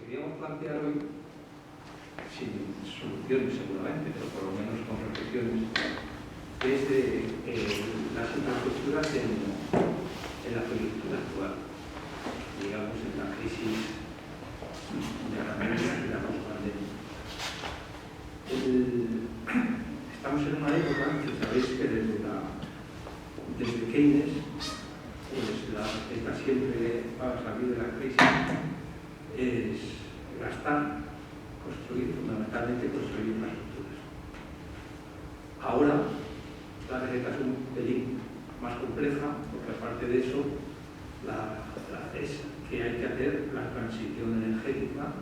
queríamos plantear hoy, sin soluciones seguramente, pero por lo menos con reflexiones, es las infraestructuras en la coyuntura actual, digamos, en la crisis de la pandemia y la pospandemia. Estamos en una época que sabéis que desde Keynes, pues la receta siempre para salir de la crisis es gastar, construir, fundamentalmente construir infraestructuras. Ahora la receta es un pelín más compleja, porque aparte de eso es que hay que hacer la transición energética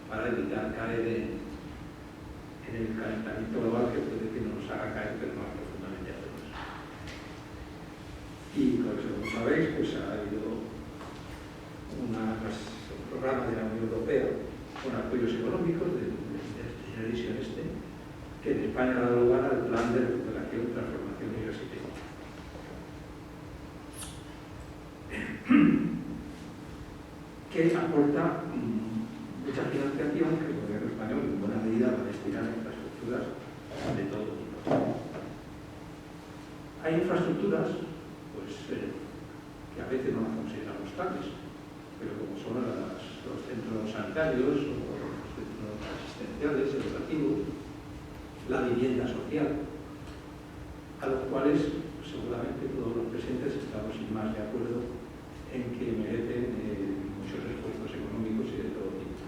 para evitar caer en el calentamiento global que puede que nos haga caer pero más profundamente a todos. Y como sabéis, pues ha habido un programa de la Unión Europea con apoyos económicos de Generation que en España ha dado lugar al plan de recuperación, transformación y resiliencia. Que aporta mucha financiación que el gobierno español en buena medida va a destinar a infraestructuras de todo tipo. Hay infraestructuras pues, que a veces no las consideramos tales, pero como son los centros sanitarios o los centros asistenciales, educativos, la vivienda social, a los cuales seguramente todos los presentes estamos sin más de acuerdo en que merecen muchos esfuerzos económicos y de todo tipo.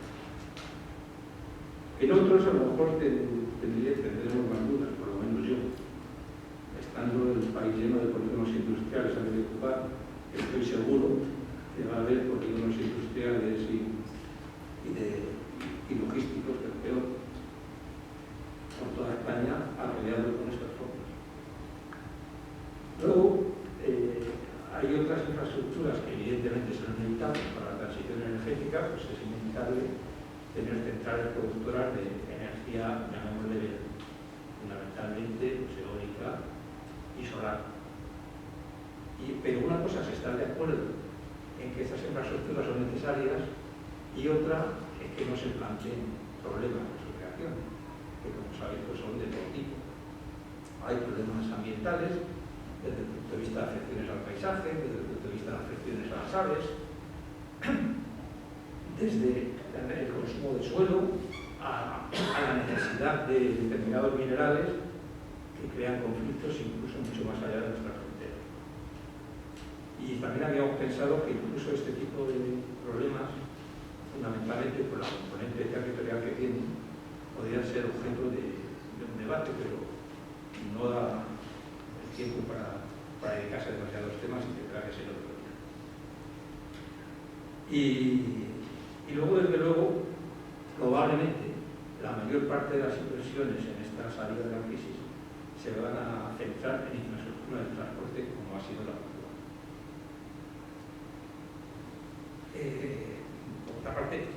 En otros a lo mejor tendremos más dudas, por lo menos yo. Estando el país lleno de polígonos industriales a de ocupar, estoy seguro que va a haber polígonos industriales y logísticos, que es peor, por toda España apoyados con estas formas. Luego, hay otras infraestructuras que evidentemente son necesitadas para la transición energética, pues es inevitable tener centrales productoras de energía, llamémosle fundamentalmente pues, eólica y solar. Pero una cosa es estar de acuerdo en que estas infraestructuras son necesarias y otra es que no se planteen problemas de su creación, que como sabéis pues son de todo tipo. Hay problemas ambientales desde el punto de vista de afecciones al paisaje, desde el punto de vista de afecciones a las aves, desde el consumo de suelo a la necesidad de determinados minerales que crean conflictos incluso mucho más allá de nuestra frontera. Y también habíamos pensado que incluso este tipo de problemas, fundamentalmente por la componente territorial que tienen, podrían ser objeto de un debate, pero no da el tiempo para dedicarse a demasiados temas y tendrá que ser otro día. Y luego, desde luego, probablemente la mayor parte de las inversiones en esta salida de la crisis se van a centrar en infraestructura de transporte como ha sido la actual. Por otra parte,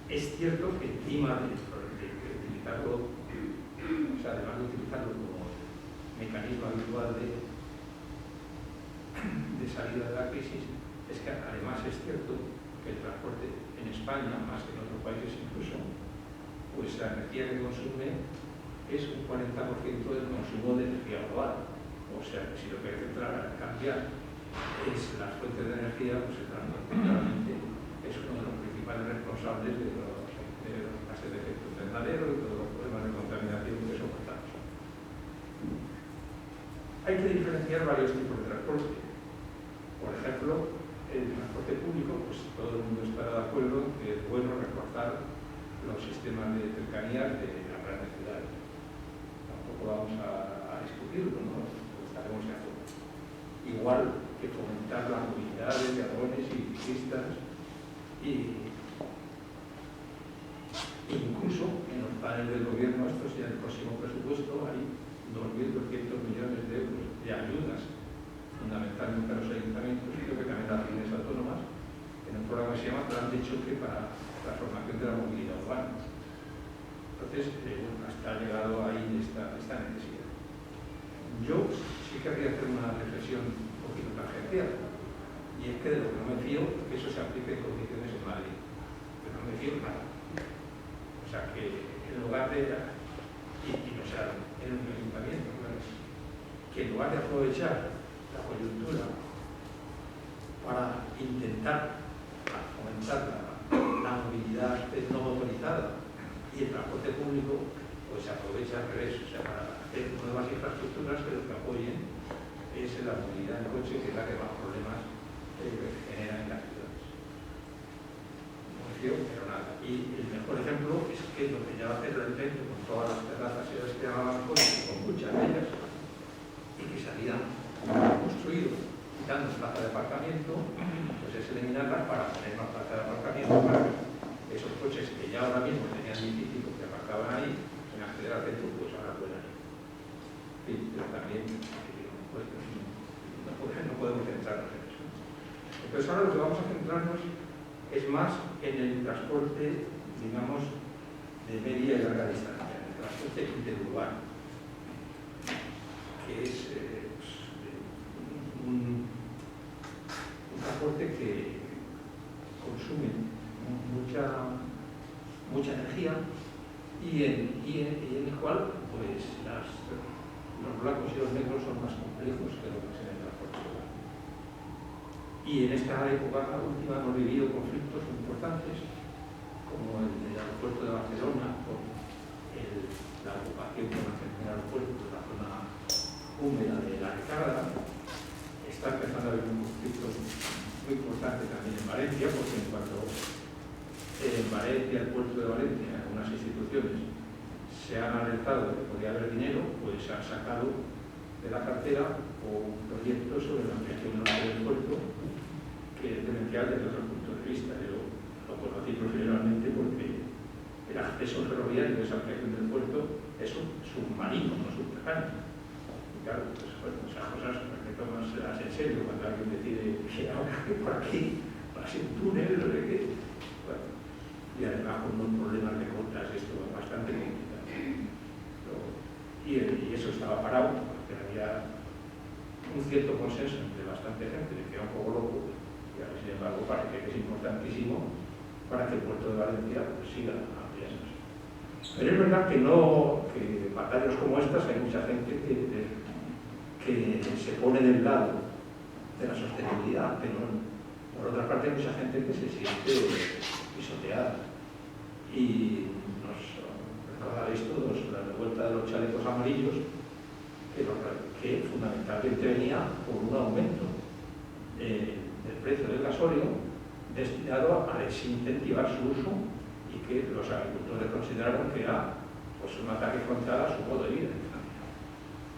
es cierto que encima de utilizarlo, o sea, además de utilizarlo como mecanismo habitual de salida de la crisis, es que además es cierto que el transporte en España, más que en otros países incluso, pues la energía que consume es un 40% del consumo de energía global. O sea, que si lo que hay que cambiar es las fuentes de energía, pues el transporte claramente es uno de los principales responsables de los gases de efecto invernadero y todos los problemas de contaminación que soportamos. Hay que diferenciar varios tipos de transporte. Por ejemplo, el transporte público, pues todo el mundo estará de acuerdo en que es bueno reforzar los sistemas de cercanías de las grandes ciudades. Tampoco vamos a discutirlo, ¿no? Estaremos de acuerdo. Igual que fomentar la movilidad de peatones y ciclistas y incluso en los planes del gobierno, estos y en el próximo presupuesto, hay 2.200 millones de euros de ayudas, fundamentalmente a los ayuntamientos y creo que también a las regiones autónomas, en un programa que se llama Plan de Choque para la Transformación de la Movilidad Urbana. Entonces, hasta ha llegado ahí esta necesidad. Yo sí querría hacer una reflexión un poquito tangencial, y es que de lo que no me fío es que eso se aplique en condiciones en Madrid, pero no me fío nada. aprovechar la coyuntura para intentar fomentar la movilidad no motorizada y el transporte público, pues se aprovecha al revés, o sea, para hacer nuevas infraestructuras que lo que apoyen es la movilidad en coche, que es la que más problemas genera en las ciudades. Pero nada. Y el mejor ejemplo es que lo que ya va a hacer el centro con todas las terrazas y las que llamaban coches, con muchas de ellas, y que se habían construido quitando plaza de aparcamiento, pues es eliminarlas para poner más plaza de aparcamiento para que esos coches que ya ahora mismo tenían difícil que aparcaban ahí, sin acceder al centro, pues ahora puedan ir. Sí, pero también pues, no podemos centrarnos en eso. Entonces ahora lo que vamos a centrarnos es más en el transporte, digamos, de media y larga distancia, en el transporte interurbano, que es un transporte que consume mucha energía y en el cual pues, los blancos y los negros son más complejos que lo que es en el transporte urbano. Y en esta época última hemos vivido conflictos importantes, como el del aeropuerto de Barcelona, con la ocupación que va a hacer el aeropuerto de la zona húmeda de la Ricarda. Está empezando a haber un conflicto muy importante también en Valencia, porque en cuanto en Valencia, el puerto de Valencia, algunas instituciones se han alertado de que podría haber dinero, pues se han sacado de la cartera un proyecto sobre la ampliación del puerto, que es demencial desde otro punto de vista. Yo lo conocí profesionalmente porque el acceso ferroviario de esa ampliación del puerto es un submarino, no subterráneo. Y claro, pues bueno, esas cosas hay que tomarlas en serio cuando alguien decide que ahora que por aquí va a ser un túnel, no sé qué. Bueno, y además con unos problemas de cotas, esto es bastante complicado. Y eso estaba parado, porque había un cierto consenso entre bastante gente de que era un poco loco, y ahora sin embargo parece que es importantísimo para que el puerto de Valencia pues, siga ampliándose. Pero es verdad que batallas como estas hay mucha gente que se pone del lado de la sostenibilidad, pero por otra parte hay mucha gente que se siente pisoteada. Y nos recordaréis todos la revuelta de los chalecos amarillos, que fundamentalmente venía por un aumento del precio del gasóleo destinado a desincentivar su uso y que los agricultores consideraron que era pues, un ataque contra su modo de vida.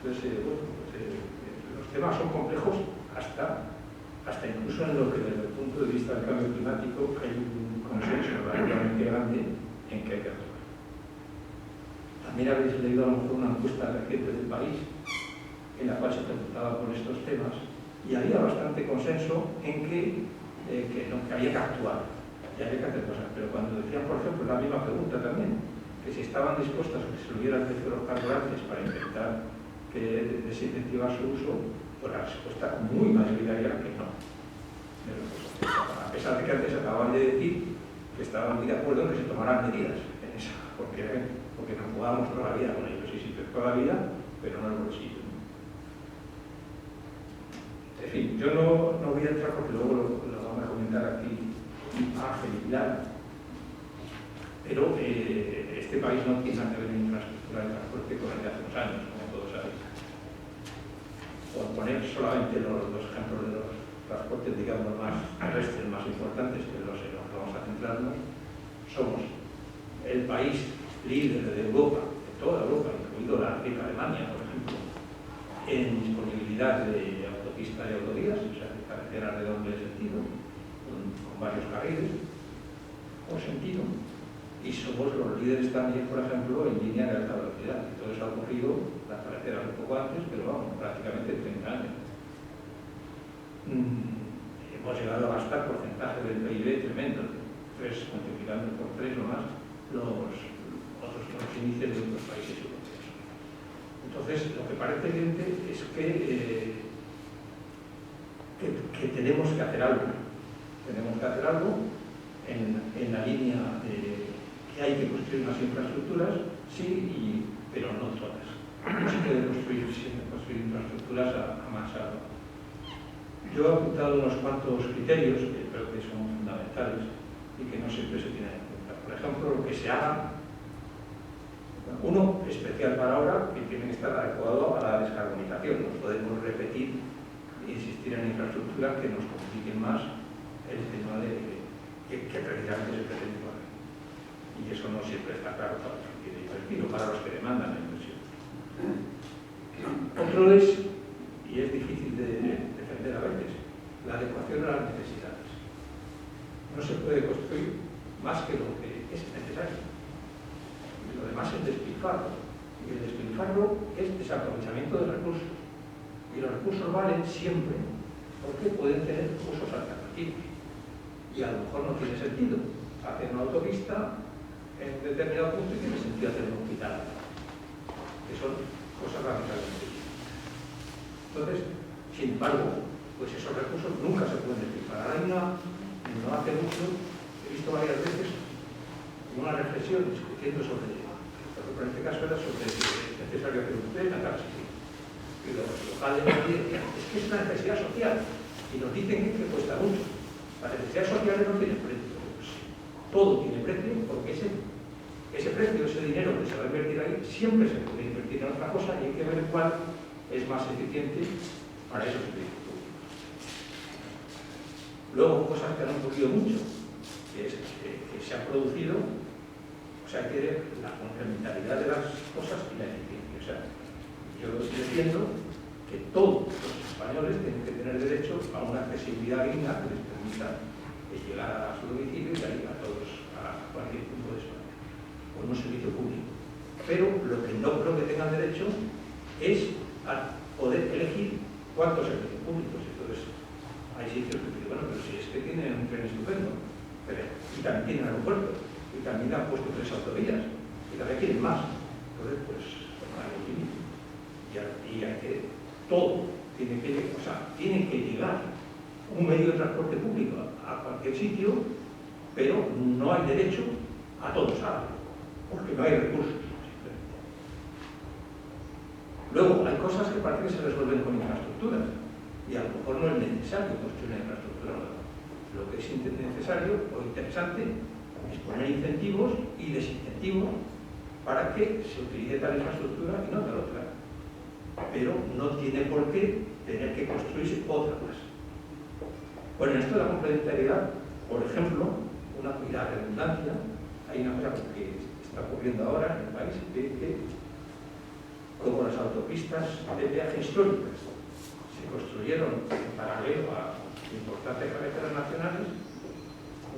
Entonces, los temas son complejos hasta incluso en lo que desde el punto de vista del cambio climático hay un consenso relativamente grande en que hay que actuar. También habéis leído a lo mejor una encuesta reciente del país en la cual se preguntaba por estos temas y había bastante consenso en que había que actuar y había que hacer cosas. Pero cuando decían, por ejemplo, la misma pregunta también, que si estaban dispuestas a que se subiera el precio de los carburantes para intentar desincentivar su uso, pues la respuesta muy mayoritaria que no. Pero, pues, a pesar de que antes acababan de decir que estaban muy de acuerdo en que se tomaran medidas en esa, porque nos jugábamos toda la vida con ellos, sí, toda la vida, pero no el bolsillo. En fin, yo no voy a entrar porque luego lo vamos a comentar aquí Ángel y Pilar, pero este país no tiene nada que ver en infraestructura de transporte con el de hace unos años, como todos sabéis. Por poner solamente los ejemplos de los transportes, digamos, más terrestres, más importantes, que los en los que vamos a centrarnos, somos el país líder de Europa, de toda Europa, incluido la rica Alemania, por ejemplo, en disponibilidad de autopistas y autovías, o sea, de carreteras de doble sentido, con varios carriles por sentido, y somos los líderes también, por ejemplo, en línea de alta velocidad. Y todo eso ha ocurrido, las carreteras un poco antes, pero vamos, prácticamente 30 años. Hemos llegado a gastar porcentajes del PIB tremendo, multiplicando por 3 o más los índices de otros países europeos. Entonces, lo que parece evidente es que tenemos que hacer algo. Tenemos que hacer algo en la línea de que hay que construir unas infraestructuras, sí, pero no todas. no se puede construir infraestructuras a mansalva. Yo he apuntado unos cuantos criterios que creo que son fundamentales y que no siempre se tienen en cuenta. Por ejemplo, lo que se haga, uno especial para ahora, que tiene que estar adecuado a la descarbonización. No podemos repetir e insistir en infraestructuras que nos compliquen más el tema de que precisamente se pretende hacer. Y eso no siempre está claro para los que quieren invertir o para los que demandan la inversión. Otro es, y es difícil de defender a veces, la adecuación a las necesidades. No se puede construir más que lo que es necesario. Y lo demás es despilfarro. Y el despilfarro es desaprovechamiento de recursos. Y los recursos valen siempre porque pueden tener usos alternativos. Y a lo mejor no tiene sentido hacer una autopista en un determinado punto y tiene sentido hacer un hospital. Que son cosas radicalmente distintas. Entonces, sin embargo, pues esos recursos nunca se pueden despilfarrar. Hay no hace mucho, he visto varias veces una reflexión discutiendo sobre, por ejemplo, en este caso era sobre si es necesario hacer un tren a tal sitio. Y los locales decían, es que es una necesidad social y nos dicen que cuesta mucho. Las necesidades sociales no tienen precio. Pues, todo tiene precio porque ese precio, ese dinero que se va a invertir ahí, siempre se puede invertir en otra cosa y hay que ver cuál es más eficiente para esos servicios públicos. Luego, cosas que han ocurrido mucho, que es que se ha producido, o sea, hay que ver la complementariedad de las cosas y la eficiencia. O sea, yo defiendo que todos los españoles tienen que tener derecho a una accesibilidad digna que les permita llegar a su domicilio y ir a cualquier punto de España, con un servicio público. Pero lo que no creo que tengan derecho es a poder elegir cuántos servicios públicos. Entonces, hay sitios que dicen, bueno, pero si es que tienen un tren estupendo, y también tienen aeropuertos, y también han puesto 3 autovías, y también quieren más. Entonces, pues, hay un límite. Y hay que, todo tiene que llegar un medio de transporte público a cualquier sitio, pero no hay derecho a todos a algo, porque no hay recursos. Luego, hay cosas que parece que se resuelven con infraestructuras, y a lo mejor no es necesario construir una infraestructura nueva. Lo que es necesario o interesante es poner incentivos y desincentivos para que se utilice tal infraestructura y no tal otra. Pero no tiene por qué tener que construirse otra más. Bueno, en esto de la complementariedad, por ejemplo, una redundancia, hay una cosa que está ocurriendo ahora en el país, que como las autopistas de peaje históricas se construyeron en paralelo a importantes carreteras nacionales,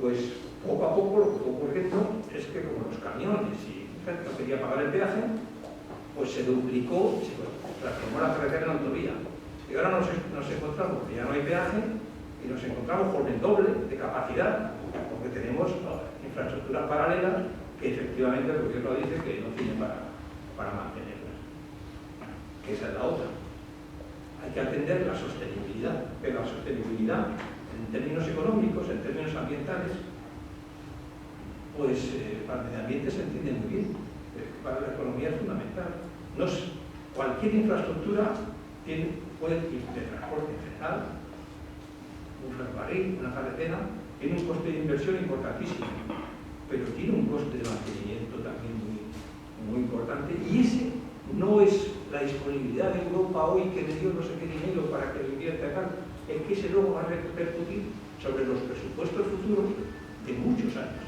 pues poco a poco lo que fue ocurriendo es que como los camiones y gente no quería pagar el peaje, pues se duplicó, se transformó la carretera en autovía. Y ahora nos encontramos que ya no hay peaje y nos encontramos con el doble de capacidad, porque tenemos infraestructuras paralelas que efectivamente el gobierno dice que no tiene para mantenerlas. Que esa es la otra. Hay que atender la sostenibilidad, pero la sostenibilidad en términos económicos, en términos ambientales, pues para el medio ambiente se entiende muy bien, para la economía es fundamental. Cualquier infraestructura puede ir de transporte en general, un ferrocarril, una carretera, tiene un coste de inversión importantísimo, pero tiene un coste de mantenimiento también muy importante, y ese no es la disponibilidad de Europa hoy que le dio no sé qué dinero para que lo invierta acá, es que ese luego va a repercutir sobre los presupuestos futuros de muchos años.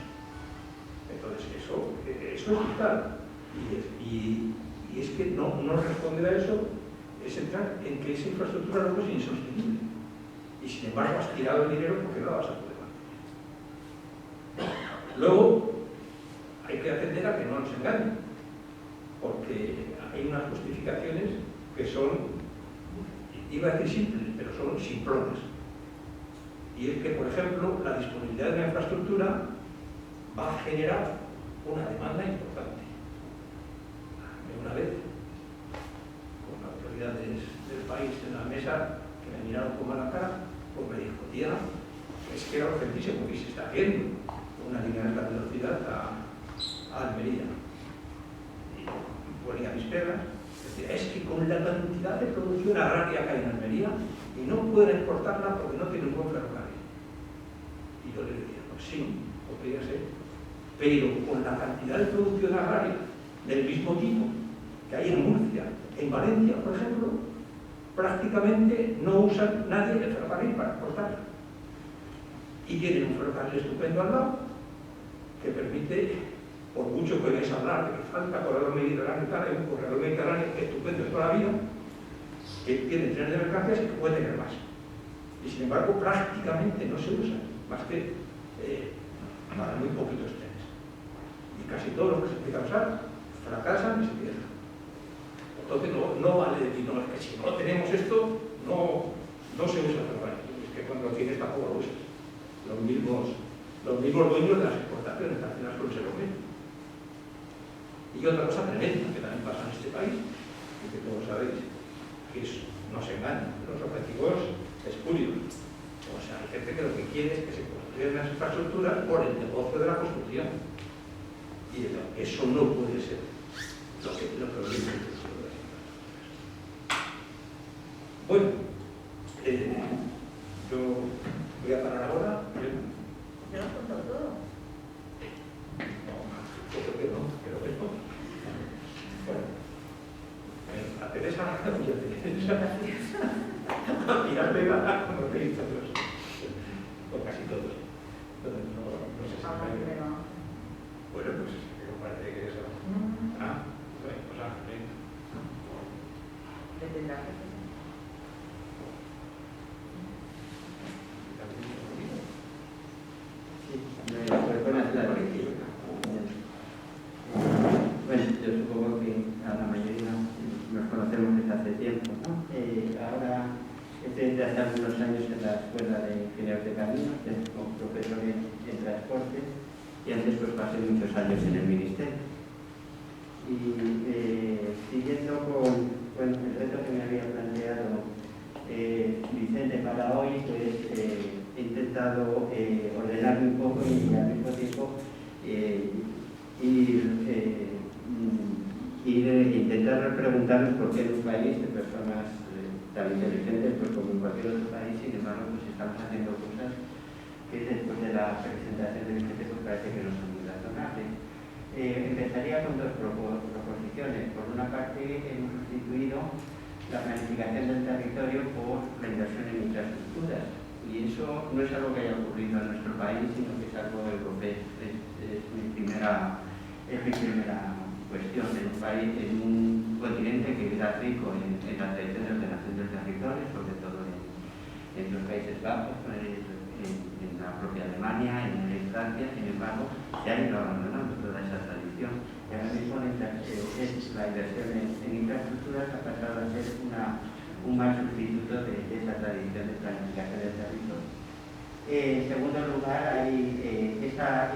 Entonces eso es vital, y es que no responder a eso es entrar en que esa infraestructura luego es insostenible, y sin embargo has tirado el dinero porque no la vas a poder mantener. Luego hay que atender a que no nos engañen, porque hay unas justificaciones que son, iba a decir simples, pero son simplonas. Y es que, por ejemplo, la disponibilidad de una infraestructura va a generar una demanda importante. Una vez, con autoridades del país en la mesa, que me miraron con mala cara, pues me dijo, tía, es que era urgentísimo y se está haciendo una línea de alta velocidad a Almería. Y ponía mis pegas, decía, cortarla porque no tiene un buen ferrocarril. Y yo le decía, pues sí, podría ser, pero con la cantidad de producción agraria del mismo tipo que hay en Murcia, en Valencia, por ejemplo, prácticamente no usan nadie el ferrocarril para cortarla. Y tienen un ferrocarril estupendo al lado que permite, por mucho que vais a hablar de que falta corredor mediterráneo y tal, hay un corredor mediterráneo estupendo de toda la vida, que tiene trenes de mercancías y que puede tener más. Y sin embargo, prácticamente no se usa, más que para muy poquitos trenes. Y casi todos los que se empiezan a usar fracasan y se pierden. Entonces no vale decir, no, es que si no tenemos esto, no se usa el ferrocarril. Es que cuando lo tienes tampoco lo usas. Los mismos dueños de las exportaciones, al final suelen ser los mismos. Y otra cosa tremenda que también pasa en este país, y que todos sabéis, que no se engañan, los objetivos espurios. O sea, hay gente que lo que quiere es que se construyan las infraestructuras por el negocio de la construcción. Y eso no puede ser lo que dice. Bueno, yo voy a parar ahora. ¿Te lo has contado todo? No, creo que no. Bueno, a Teresa, y a Pega, como te he dicho, o casi todos. Entonces, no sé si bueno, pues me parece que eso. Bueno, pues venga. ¿Te tendrás que hacer? Bueno, yo supongo que a la mayoría nos conocemos desde hace tiempo, ¿no? Ahora estoy desde hace algunos años en la Escuela de Ingenieros de Caminos, como profesor en transporte, y antes pues pasé muchos años en el Ministerio. Y siguiendo con el reto que me había planteado Vicente para hoy, pues he intentado ordenarme un poco y al mismo tiempo intentar preguntarnos por qué en un país de personas tan inteligentes pues como en cualquier otro país, sin embargo, pues estamos haciendo cosas que después de la presentación de Vicente pues parece que no son muy razonables. Empezaría con dos proposiciones. Por una parte, hemos sustituido la planificación del territorio por la inversión en infraestructuras. Y eso no es algo que haya ocurrido en nuestro país, sino que es algo europeo. Es mi primera cuestión. En un país, en un continente que era rico en la tradición de ordenación del territorio, sobre todo en los Países Bajos, en la propia Alemania, en Francia, sin embargo, se ha ido abandonando toda esa tradición. Y ahora mismo la inversión en infraestructuras ha pasado a ser un mal sustituto de esa tradición de planificación del territorio. En segundo lugar, esa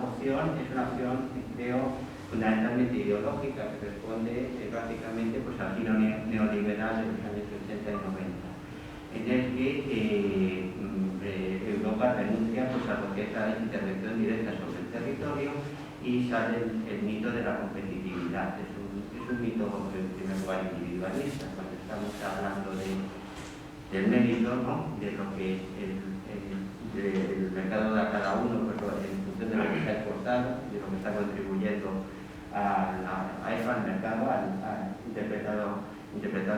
opción es una opción, creo, fundamentalmente ideológica, que responde básicamente pues, al giro neoliberal de los años 80 y 90, en el que Europa renuncia pues, a lo que es la intervención directa sobre el territorio y sale el mito de la competitividad. Es un mito, en primer lugar, individualista, cuando estamos hablando del mérito, ¿no? De lo que el mercado da a cada uno, pues, en función de lo que está exportado, de lo que está contribuyendo al mercado, interpretado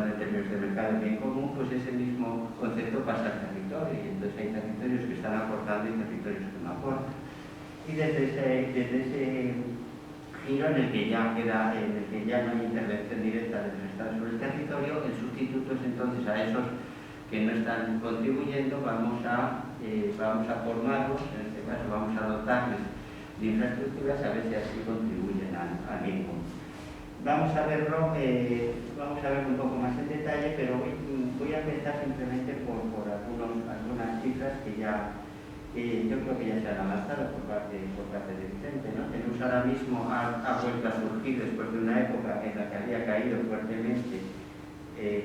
en términos de mercado bien común, pues ese mismo concepto pasa al territorio, y entonces hay territorios que están aportando y territorios que no aportan. Y desde ese giro en el que ya no hay intervención directa de los Estados sobre el territorio, el sustituto es entonces a esos que no están contribuyendo, vamos a formarlos, en este caso vamos a dotarles de infraestructuras a ver si así contribuyen al bien común. Vamos a verlo un poco más en detalle, pero voy a empezar simplemente por algunas cifras que yo creo que ya se han avanzado por parte de Vicente, ¿no? Tenemos ahora mismo ha vuelto a surgir después de una época en la que había caído fuertemente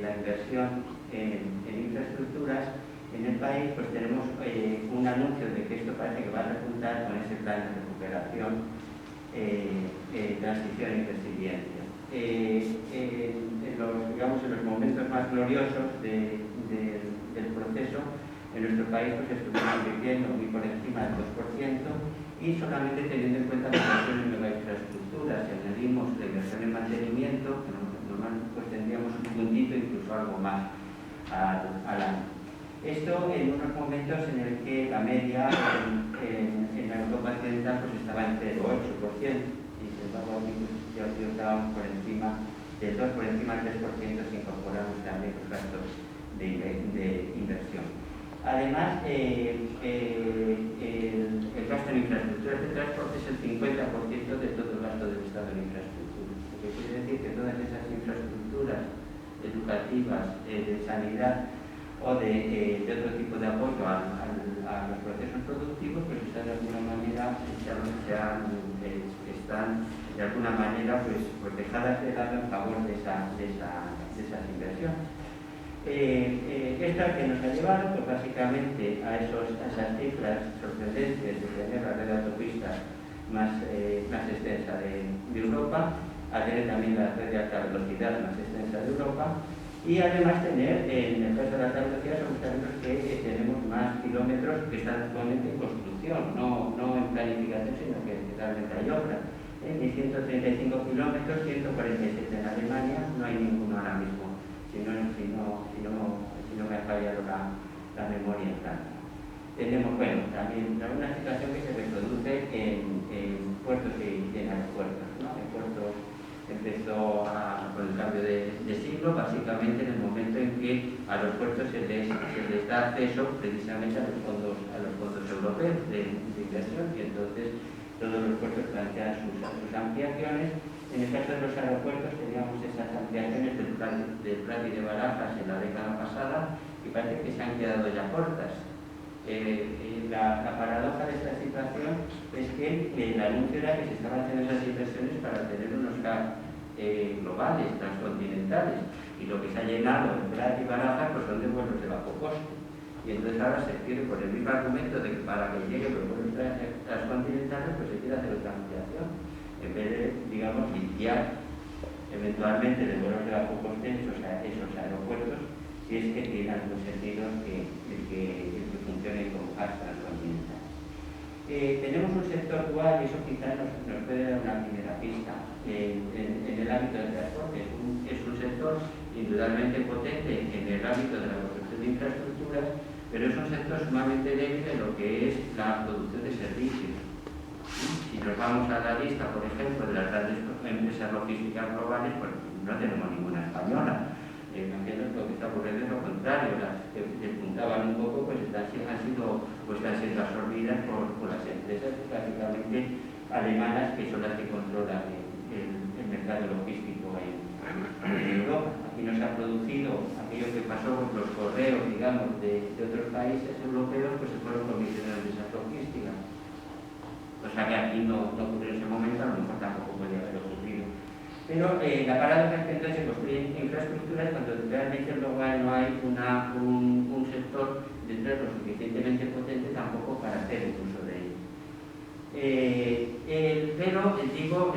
la inversión en infraestructuras en el país, pues tenemos un anuncio de que esto parece que va a repuntar con ese plan de recuperación, transición y resiliencia. En los momentos más gloriosos del el proceso, en nuestro país pues estuvimos invirtiendo muy por encima del 2% y solamente teniendo en cuenta la inversión en nueva infraestructura. Si añadimos la inversión en mantenimiento, que normalmente pues tendríamos un puntito, incluso algo más al año. Esto en unos momentos en el que la media en la Europa occidental pues estaba en 0,8% y sin embargo aquí pues, ya estábamos por encima del 2, por encima del 3% si incorporamos también los gastos de inversión. Además, el gasto en infraestructuras de transporte es el 50% de todo el gasto del Estado en infraestructuras. Lo que quiere decir que todas esas infraestructuras educativas, de sanidad o de otro tipo de apoyo a los procesos productivos, pues están de alguna manera, están de alguna manera pues dejadas de lado en favor de esas inversiones. Esto que nos ha llevado pues básicamente a esas cifras sorprendentes de tener la red de autopistas más extensa de Europa, a tener también la red de alta velocidad más extensa de Europa y además tener en el caso de la alta velocidad somos caminos que tenemos más kilómetros que están actualmente en construcción, no en planificación, sino que realmente hay obra. De 135 kilómetros, 147 en Alemania, no hay ninguno ahora mismo, si no me ha fallado la memoria en Francia. Tenemos, bueno, también una situación que se reproduce en puertos y en aeropuertos, ¿no? En puertos empezó con el cambio de siglo, básicamente en el momento en que a los puertos se les da acceso precisamente a los fondos europeos de inversión y entonces todos los puertos plantean sus ampliaciones. En el caso de los aeropuertos teníamos esas ampliaciones del Prat y de Barajas en la década pasada y parece que se han quedado ya cortas. La paradoja de esta situación es que el anuncio era que se estaban haciendo esas inversiones para tener unos hubs globales, transcontinentales, y lo que se ha llenado en Prat y Barajas pues son de vuelos de bajo coste. Y entonces ahora se quiere, por el mismo argumento de que para que lleguen los vuelos transcontinentales, pues se quiere hacer otra ampliación, en vez de, digamos, limpiar eventualmente de vuelos de bajo coste esos aeropuertos, si es que tiene algún sentido que funcionen como hubs transcontinentales. Tenemos un sector dual y eso quizás nos puede dar una primera pista. En el ámbito del transporte es un sector indudablemente potente en el ámbito de la construcción de infraestructuras, pero es un sector sumamente débil en lo que es la producción de servicios. Si nos vamos a la lista, por ejemplo, de las grandes empresas logísticas globales, pues no tenemos ninguna española. Imagino lo que está ocurriendo es lo contrario, las que despuntaban un poco pues han sido absorbidas por las empresas básicamente alemanas, que son las que controlan el mercado logístico en Europa. Aquí no se ha producido aquello que pasó con los correos, digamos, de otros países europeos, pues se fueron comisionados de esas logísticas. O sea que aquí no ocurrió en ese momento, a lo mejor tampoco podría haber ocurrido. Pero la paradoja es que entonces se construyen infraestructuras cuando realmente luego no hay un sector detrás lo suficientemente potente tampoco para hacer el uso de ello. Pero digo,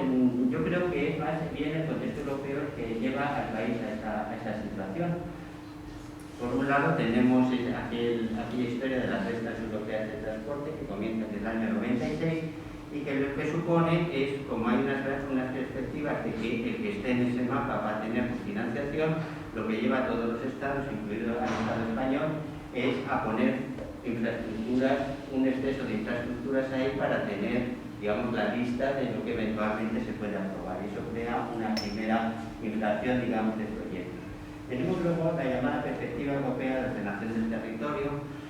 yo creo que más bien el contexto europeo que lleva al país a esa situación. Por un lado tenemos aquella historia de las listas europeas de transporte que comienza en el año 96 y que lo que supone es, como hay unas perspectivas de que el que esté en ese mapa va a tener financiación, lo que lleva a todos los estados, incluido al Estado español, es a poner infraestructuras, un exceso de infraestructuras ahí para tener, digamos, la lista de lo que eventualmente se puede aprobar. Y eso crea una primera inflación, digamos, de proyectos. Tenemos luego la llamada perspectiva europea de ordenación del territorio,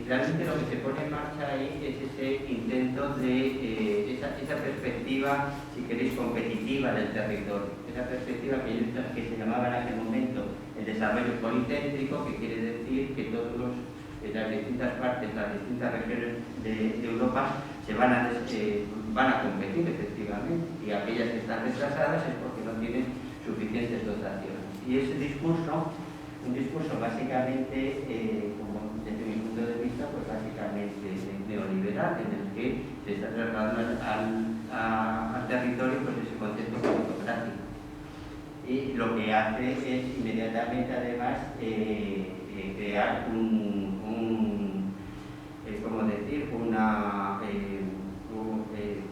realmente lo que se pone en marcha ahí es ese intento de esa perspectiva, si queréis, competitiva del territorio, esa perspectiva que se llamaba en aquel momento el desarrollo policéntrico, que quiere decir que las distintas partes, las distintas regiones de Europa se van a competir efectivamente, y aquellas que están retrasadas es porque no tienen suficientes dotaciones. Y ese discurso, un discurso básicamente, como desde mi punto de vista, pues básicamente neoliberal, en el que se está trasladando al territorio pues ese concepto autocrático. y lo que hace es inmediatamente además crear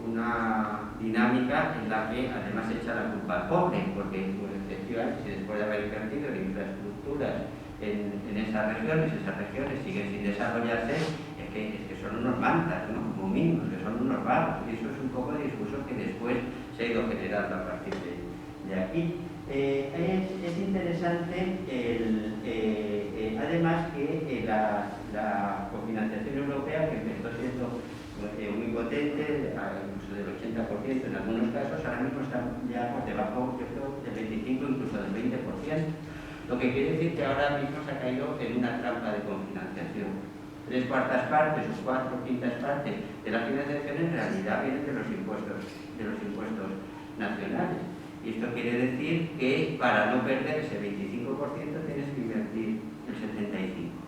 una dinámica en la que además echa la culpa al pobre, porque efectivamente si después de haber invertido en infraestructuras en esas regiones siguen sin desarrollarse, es que son unos mantas, ¿no? Como mínimos, que son unos vagos, y eso es un poco de discurso que después se ha ido generando a partir de aquí. Es interesante además que la cofinanciación europea, que empezó siendo muy potente, incluso del 80% en algunos casos, ahora mismo está ya por debajo, yo creo, del 25%, incluso del 20%, lo que quiere decir que ahora mismo se ha caído en una trampa de cofinanciación. 3/4 partes o 4/5 partes de la financiación en realidad vienen de los impuestos nacionales. Y esto quiere decir que para no perder ese 25% tienes que invertir el 75%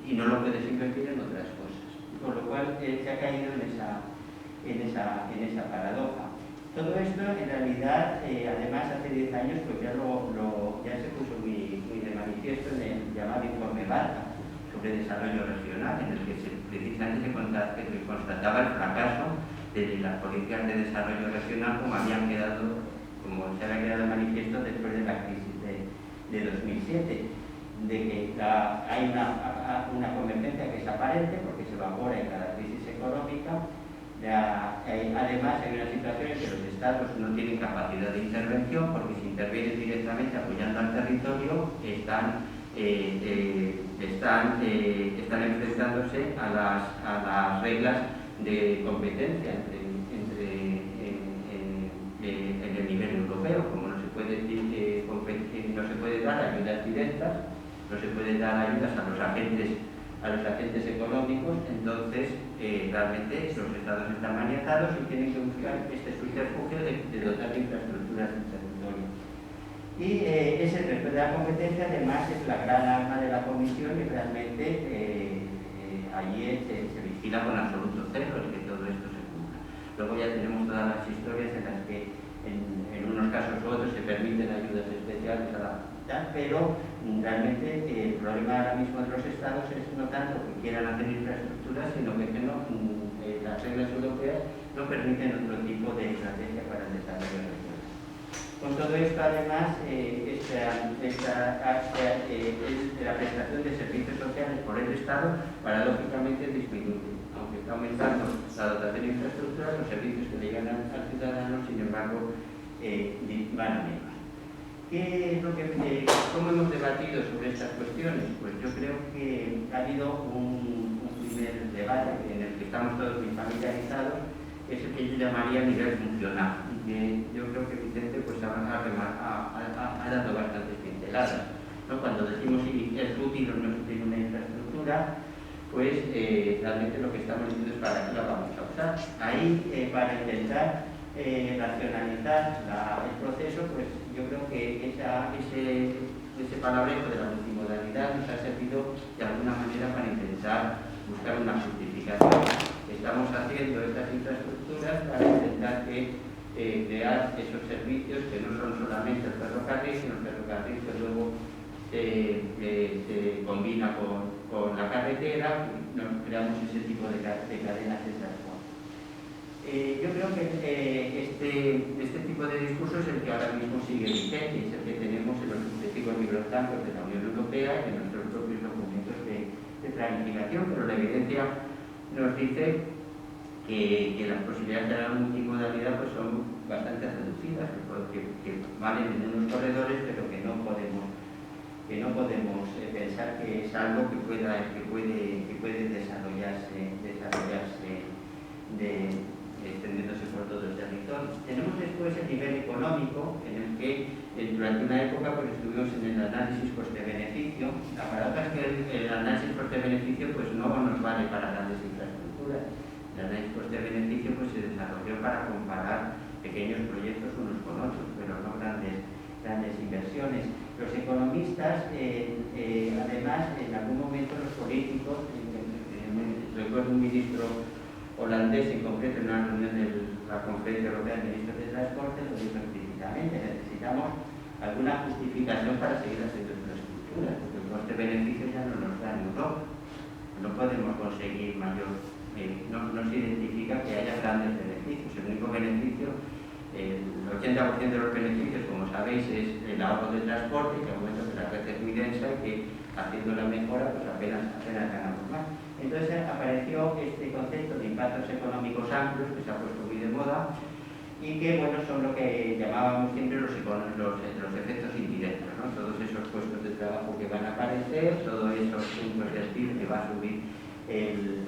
y no lo puedes invertir en otras cosas. Con lo cual se ha caído en esa paradoja. Todo esto en realidad, además hace 10 años, pues ya se puso muy de manifiesto en el llamado informe Barca sobre desarrollo regional, en el que precisamente se constataba el fracaso de las políticas de desarrollo regional como se había quedado manifiesto después de la crisis de 2007, de que hay una convergencia que es aparente porque se evapora en cada crisis económica. Además hay una situación en que los estados no tienen capacidad de intervención porque si intervienen directamente apoyando al territorio están enfrentándose a las reglas de competencia en el nivel europeo. Como no se puede dar ayudas directas, no se puede dar ayudas a los agentes económicos, entonces realmente los estados están maniatados y tienen que buscar este subterfugio de dotar de infraestructuras del territorio. Y ese resto de la competencia además es la gran arma de la Comisión y realmente allí se vigila con absoluto celo el que todo esto se cumpla. Luego ya tenemos todas las historias en las que en unos casos u otros se permiten ayudas especiales pero realmente el problema ahora mismo de los estados es no tanto que quieran hacer infraestructuras, sino que las reglas europeas no permiten otro tipo de estrategia para el desarrollo regional. Con todo esto, además, la prestación de servicios sociales por el Estado paradójicamente disminuye. Aunque está aumentando la dotación de infraestructuras, los servicios que le llegan al ciudadano, sin embargo, van a menos. ¿Cómo hemos debatido sobre estas cuestiones? Pues yo creo que ha habido un primer debate en el que estamos todos muy familiarizados, que es el que yo llamaría nivel funcional. Que yo creo que Vicente pues, ha dado bastantes pinceladas, ¿no? Cuando decimos si es útil o no es útil una infraestructura, pues realmente lo que estamos diciendo es para qué la vamos a usar. Ahí, para intentar racionalizar el proceso, pues yo creo que ese palabrejo de la multimodalidad nos ha servido de alguna manera para intentar buscar una justificación. Estamos haciendo estas infraestructuras para intentar crear esos servicios que no son solamente el ferrocarril, sino el ferrocarril que luego se combina con la carretera y creamos ese tipo de cadenas de transporte. Yo creo que este tipo de discurso es el que ahora mismo sigue vigente, es el que tenemos en los sucesivos libros blancos de la Unión Europea y en nuestros propios documentos de planificación, pero la evidencia nos dice que las posibilidades de la multimodalidad pues, son bastante reducidas, que valen en unos corredores, pero que no podemos pensar que es algo que puede desarrollarse extendiéndose por todo el territorio. Tenemos después el nivel económico, en el que durante una época pues, estuvimos en el análisis coste-beneficio. La paradoja es que el análisis coste-beneficio pues, no nos vale para grandes infraestructuras. El análisis coste-beneficio pues, se desarrolló para comparar pequeños proyectos unos con otros, pero no grandes inversiones. Los economistas, además, en algún momento los políticos, recuerdo un ministro holandés en concreto en una reunión de la Conferencia Europea de Ministros de Transporte, lo dijo explícitamente: necesitamos alguna justificación para seguir haciendo infraestructuras, porque el coste-beneficio ya no nos da en Europa. No podemos conseguir mayor, no se identifica que haya grandes beneficios. El único beneficio, el 80% de los beneficios, como sabéis, es el ahorro de transporte, que aumenta que la red es muy densa y que haciendo la mejora pues apenas ganamos más. Entonces apareció este concepto de impactos económicos amplios que se ha puesto muy de moda y que bueno, son lo que llamábamos siempre los efectos indirectos, ¿no? Todos esos puestos de trabajo que van a aparecer, todos esos puntos de PIB que va a subir el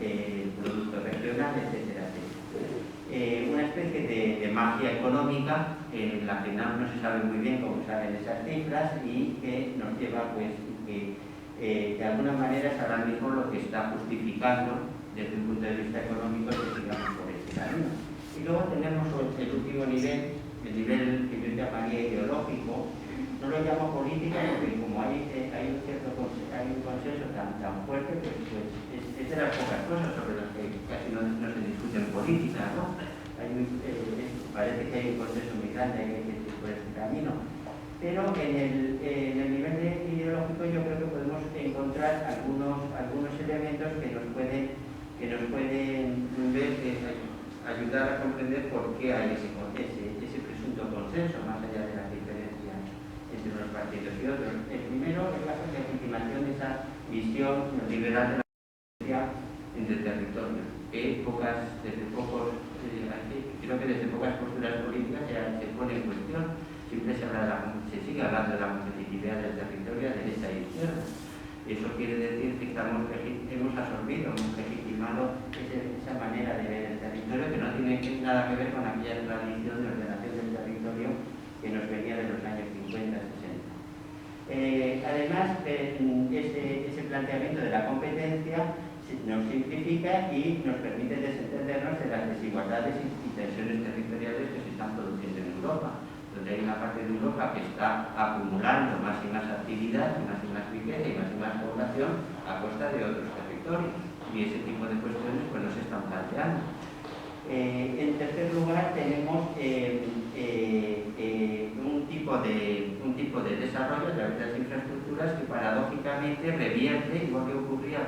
producto regional, etcétera, etcétera. Una especie de magia económica en la que no se sabe muy bien cómo salen esas cifras y que nos lleva pues que de alguna manera es ahora mismo lo que está justificando desde un punto de vista económico que sigamos por este camino. Y luego tenemos el último nivel, el nivel que yo llamaría ideológico. No lo llamo política porque como hay un consenso tan fuerte, pues es de las pocas cosas sobre las que casi no se discute en política, ¿no? Parece que hay un consenso muy grande que hay que ir por este camino. Pero en el nivel ideológico yo creo que podemos encontrar algunos elementos que nos pueden ayudar a comprender por qué hay ese presunto consenso, más allá de las diferencias entre unos partidos y otros. El primero es la legitimación de esa visión liberal de la democracia en el territorio, que creo que desde pocas posturas políticas se pone en cuestión. Siempre se sigue hablando de la competitividad del territorio a derecha y izquierda. Eso quiere decir que hemos absorbido, hemos legitimado esa manera de ver el territorio que no tiene nada que ver con aquella tradición de ordenación del territorio que nos venía de los años 50-60. Además, ese planteamiento de la competencia nos simplifica y nos permite desentendernos de las desigualdades y tensiones territoriales que se están produciendo en Europa, donde hay una parte de Europa que está acumulando más y más actividad, más y más riqueza y más población a costa de otros territorios. Y ese tipo de cuestiones pues no se están planteando. En tercer lugar tenemos un tipo de desarrollo de las infraestructuras que paradójicamente revierte, igual que ocurría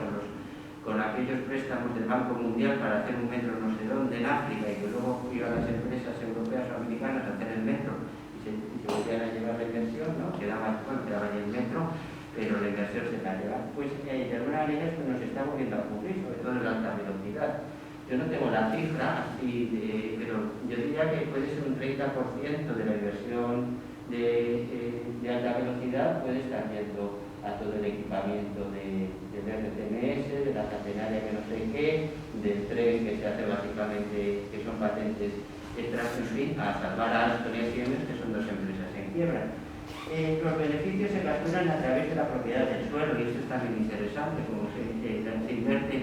con aquellos préstamos del Banco Mundial para hacer un metro no sé dónde en África y que luego iban las empresas europeas o americanas a hacer el metro y se volvían a llevar la inversión, ¿no? Quedaba ahí el metro, pero la inversión se la lleva. Pues de alguna manera esto nos está volviendo a ocurrir, sobre todo en la alta velocidad. Yo no tengo la cifra, pero yo diría que puede ser un 30% de la inversión de alta velocidad puede estar yendo a todo el equipamiento del RTMS, de la catenaria que no sé qué, del tren que se hace básicamente, que son patentes extras, en fin, a salvar a Alstom y Siemens, que son dos empresas en quiebra. Los beneficios se capturan a través de la propiedad del suelo y esto es también interesante, como se invierte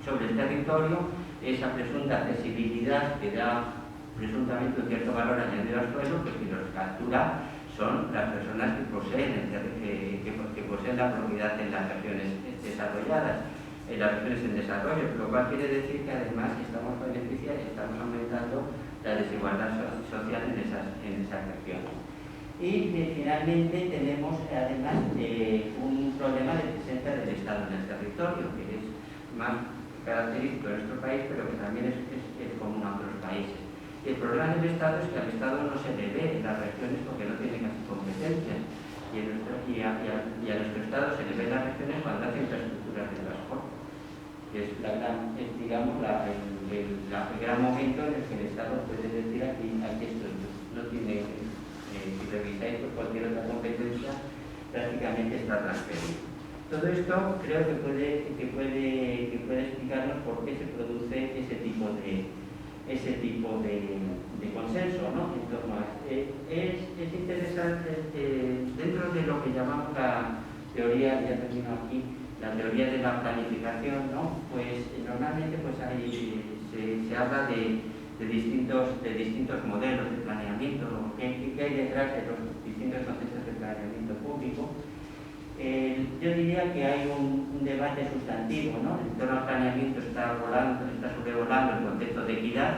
sobre el territorio, esa presunta accesibilidad que da presuntamente un cierto valor añadido al suelo, pues que los captura son las personas que poseen la propiedad en las regiones desarrolladas, en las regiones en desarrollo, lo cual quiere decir que además estamos aumentando la desigualdad social en esas regiones. Y finalmente tenemos además un problema de presencia del Estado en el territorio, que es más característico de nuestro país, pero que también es común a otros países. El problema del Estado es que al Estado no se le ve en las regiones porque no tiene casi competencias y a nuestro Estado se le ve en las regiones cuando hace infraestructuras de transporte, que es digamos el gran momento en el que el Estado puede decir aquí esto no tiene, si revisáis por cualquier otra competencia, prácticamente está transferido. Todo esto creo que puede explicarnos por qué se produce ese tipo de consenso, ¿no? En torno a es interesante dentro de lo que llamamos la teoría, ya termino aquí, la teoría de la planificación, ¿no? Pues normalmente pues se habla de distintos modelos de planeamiento, ¿qué hay detrás de los distintos conceptos de planeamiento público? Yo diría que hay un debate sustantivo, ¿no? En torno al planeamiento está sobrevolando el concepto de equidad,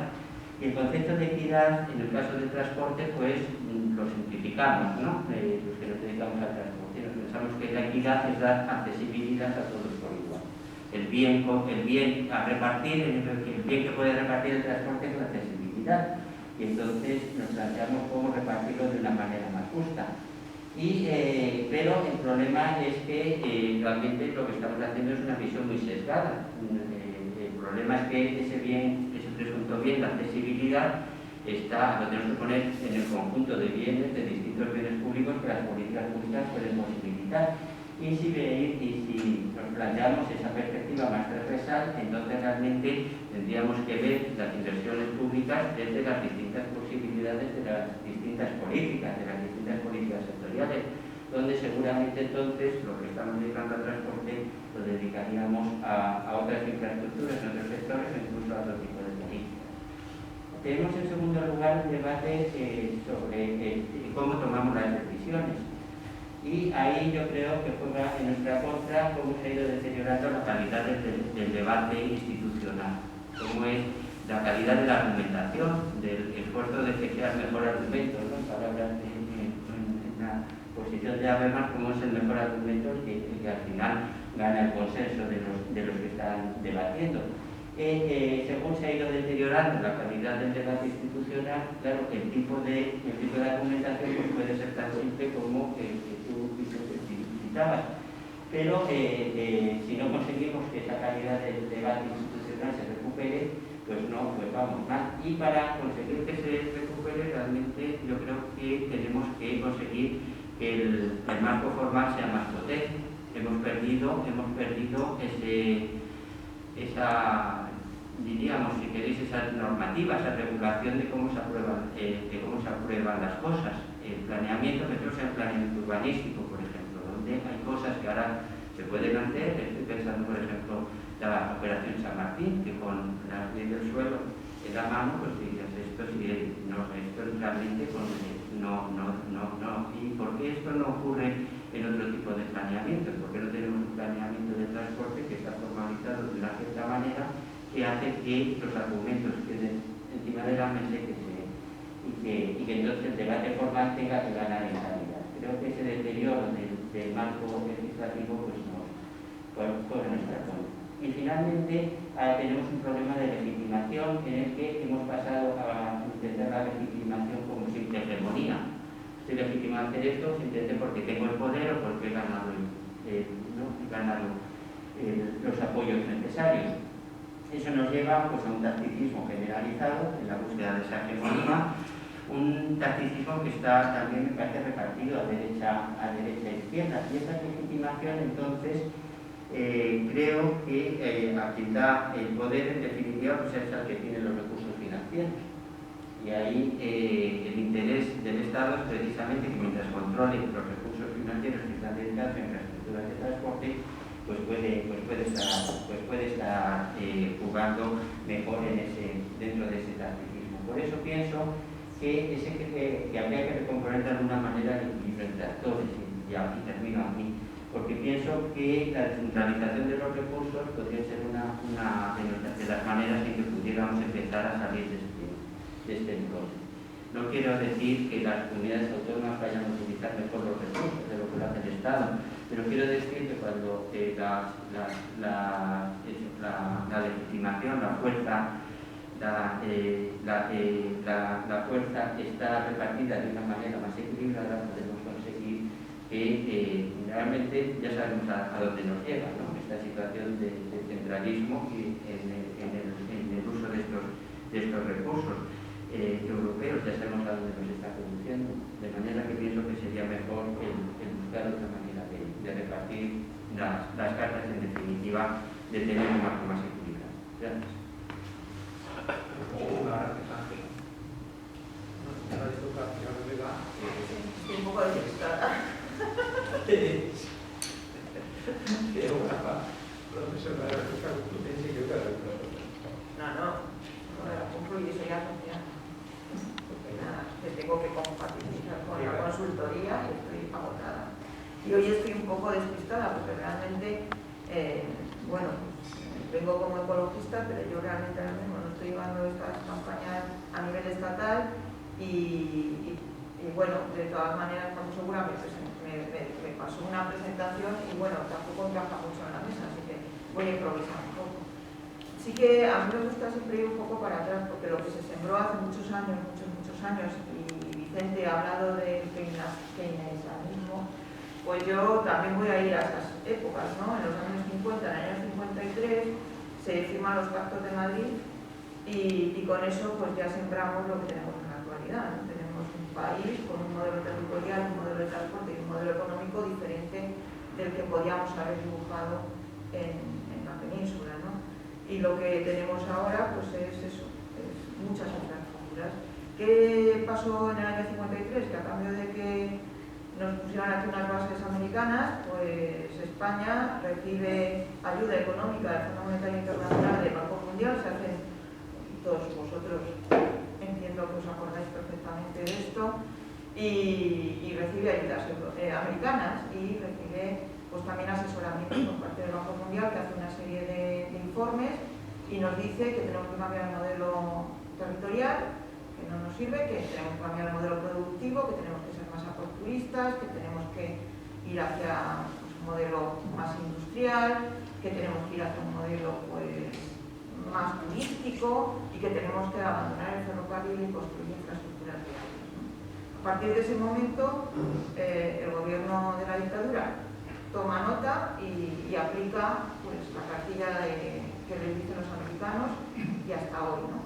y el concepto de equidad, en el caso del transporte, pues lo simplificamos, ¿no? Los que nos dedicamos al transporte. Nos pensamos que la equidad es dar accesibilidad a todos por igual. El bien a repartir, el bien que puede repartir el transporte es la accesibilidad. Y entonces nos planteamos cómo repartirlo de una manera más justa. Pero el problema es que realmente lo que estamos haciendo es una visión muy sesgada. El problema es que ese presunto bien, la accesibilidad, lo tenemos que poner en el conjunto de bienes, de distintos bienes públicos que las políticas públicas pueden posibilitar. Y si nos planteamos esa perspectiva más transversal, entonces realmente tendríamos que ver las inversiones públicas desde las distintas posibilidades de las distintas políticas sectoriales, donde seguramente entonces lo que estamos dedicando al transporte lo dedicaríamos a otras infraestructuras, en otros sectores, o incluso a otro tipo de políticas. Tenemos en segundo lugar un debate sobre cómo tomamos las decisiones. Y ahí yo creo que juega en nuestra contra cómo se ha ido deteriorando la calidad del debate institucional, cómo es la calidad de la argumentación, del esfuerzo de que sea el mejor argumento, ¿no? Palabras en la posición de Habermas, cómo es el mejor argumento que al final gana el consenso de los que están debatiendo. Según se ha ido deteriorando la calidad del debate institucional, claro, el tipo de argumentación pues puede ser tan simple como que tú citabas. Pero si no conseguimos que esa calidad del debate institucional se recupere, pues vamos mal. Y para conseguir que se recupere, realmente yo creo que tenemos que conseguir que el marco formal sea más potente. Hemos perdido diríamos, si queréis, esa normativa, esa regulación de cómo se aprueban las cosas. El planeamiento, pensemos en el planeamiento urbanístico, por ejemplo, donde hay cosas que ahora se pueden hacer. Estoy pensando, por ejemplo, la operación San Martín, que con la ley del suelo en la mano, pues dices, esto realmente no. ¿Y por qué esto no ocurre en otro tipo de planeamiento? ¿Por qué no tenemos un planeamiento de transporte que está formalizado de una cierta manera, que hace que los argumentos queden encima de la mesa y que entonces el debate formal tenga que ganar en calidad? Creo que ese deterioro del marco legislativo pues nos juega nuestra contra. Y finalmente tenemos un problema de legitimación en el que hemos pasado a entender la legitimación como simple hegemonía. Estoy legitimado a hacer esto simplemente porque tengo el poder o porque he ganado los apoyos necesarios. Eso nos lleva pues, a un tacticismo generalizado en la búsqueda de esa hegemonía, un tacticismo que está también, me parece, repartido a derecha e izquierda. Y esa legitimación, entonces, creo que a quien da el poder, en definitiva, pues es el que tiene los recursos financieros. Y ahí el interés del Estado es precisamente que mientras controle los recursos financieros que están dedicados a infraestructuras de transporte, pues puede estar jugando mejor dentro de ese tacticismo. Por eso pienso que habría que recomponer de alguna manera el equilibrio entre actores, y aquí termino aquí, porque pienso que la descentralización de los recursos podría ser una de las maneras en que pudiéramos empezar a salir de este entorno. No quiero decir que las comunidades autónomas vayan a utilizar mejor los recursos de lo que lo hace el Estado, pero quiero decir que cuando la legitimación, la fuerza está repartida de una manera más equilibrada, podemos conseguir que realmente ya sabemos a dónde nos lleva, ¿no? Esta situación de centralismo en el uso de estos recursos europeos, ya sabemos a dónde nos está conduciendo, de manera que pienso que sería mejor el buscar otra manera de repartir las cartas, en definitiva, de tener un marco más equilibrado. Gracias. Estoy un poco desesperada. No, concluye, soy asociada. Que tengo que participar con la consultoría y estoy agotada. Y hoy estoy un poco despistada porque realmente, vengo como ecologista, pero yo realmente ahora mismo no estoy llevando estas campañas a nivel estatal y Y bueno, de todas maneras, como segura, me pasó una presentación y bueno, tampoco encaja mucho en la mesa, así que voy a improvisar un poco. Sí que a mí me gusta siempre ir un poco para atrás, porque lo que se sembró hace muchos años, y Vicente ha hablado del keynesianismo, pues yo también voy a ir a esas épocas, ¿no? En los años 50, en el año 53, se firman los pactos de Madrid y con eso pues ya sembramos lo que tenemos en la actualidad, ¿no? Tenemos un país con un modelo territorial, un modelo de transporte y un modelo económico diferente del que podíamos haber dibujado en la península, ¿no? Y lo que tenemos ahora pues es eso, es muchas infraestructuras. ¿Qué pasó en el año 53? Que a cambio de que nos pusieran aquí unas bases americanas, pues España recibe ayuda económica del Fondo Monetario Internacional del Banco Mundial. Se hacen, todos vosotros entiendo que os acordáis perfectamente de esto, y recibe ayudas americanas y recibe pues también asesoramiento por parte del Banco Mundial, que hace una serie de informes y nos dice que tenemos que cambiar el modelo territorial, que no nos sirve, que tenemos que cambiar el modelo productivo, que tenemos que ser más aperturistas, que tenemos que ir hacia pues, un modelo más industrial, que tenemos que ir hacia un modelo pues, más turístico y que tenemos que abandonar el ferrocarril y construir infraestructuras viales, ¿no? A partir de ese momento, el gobierno de la dictadura toma nota y aplica pues, la cartilla que les dicen los americanos y hasta hoy, ¿no?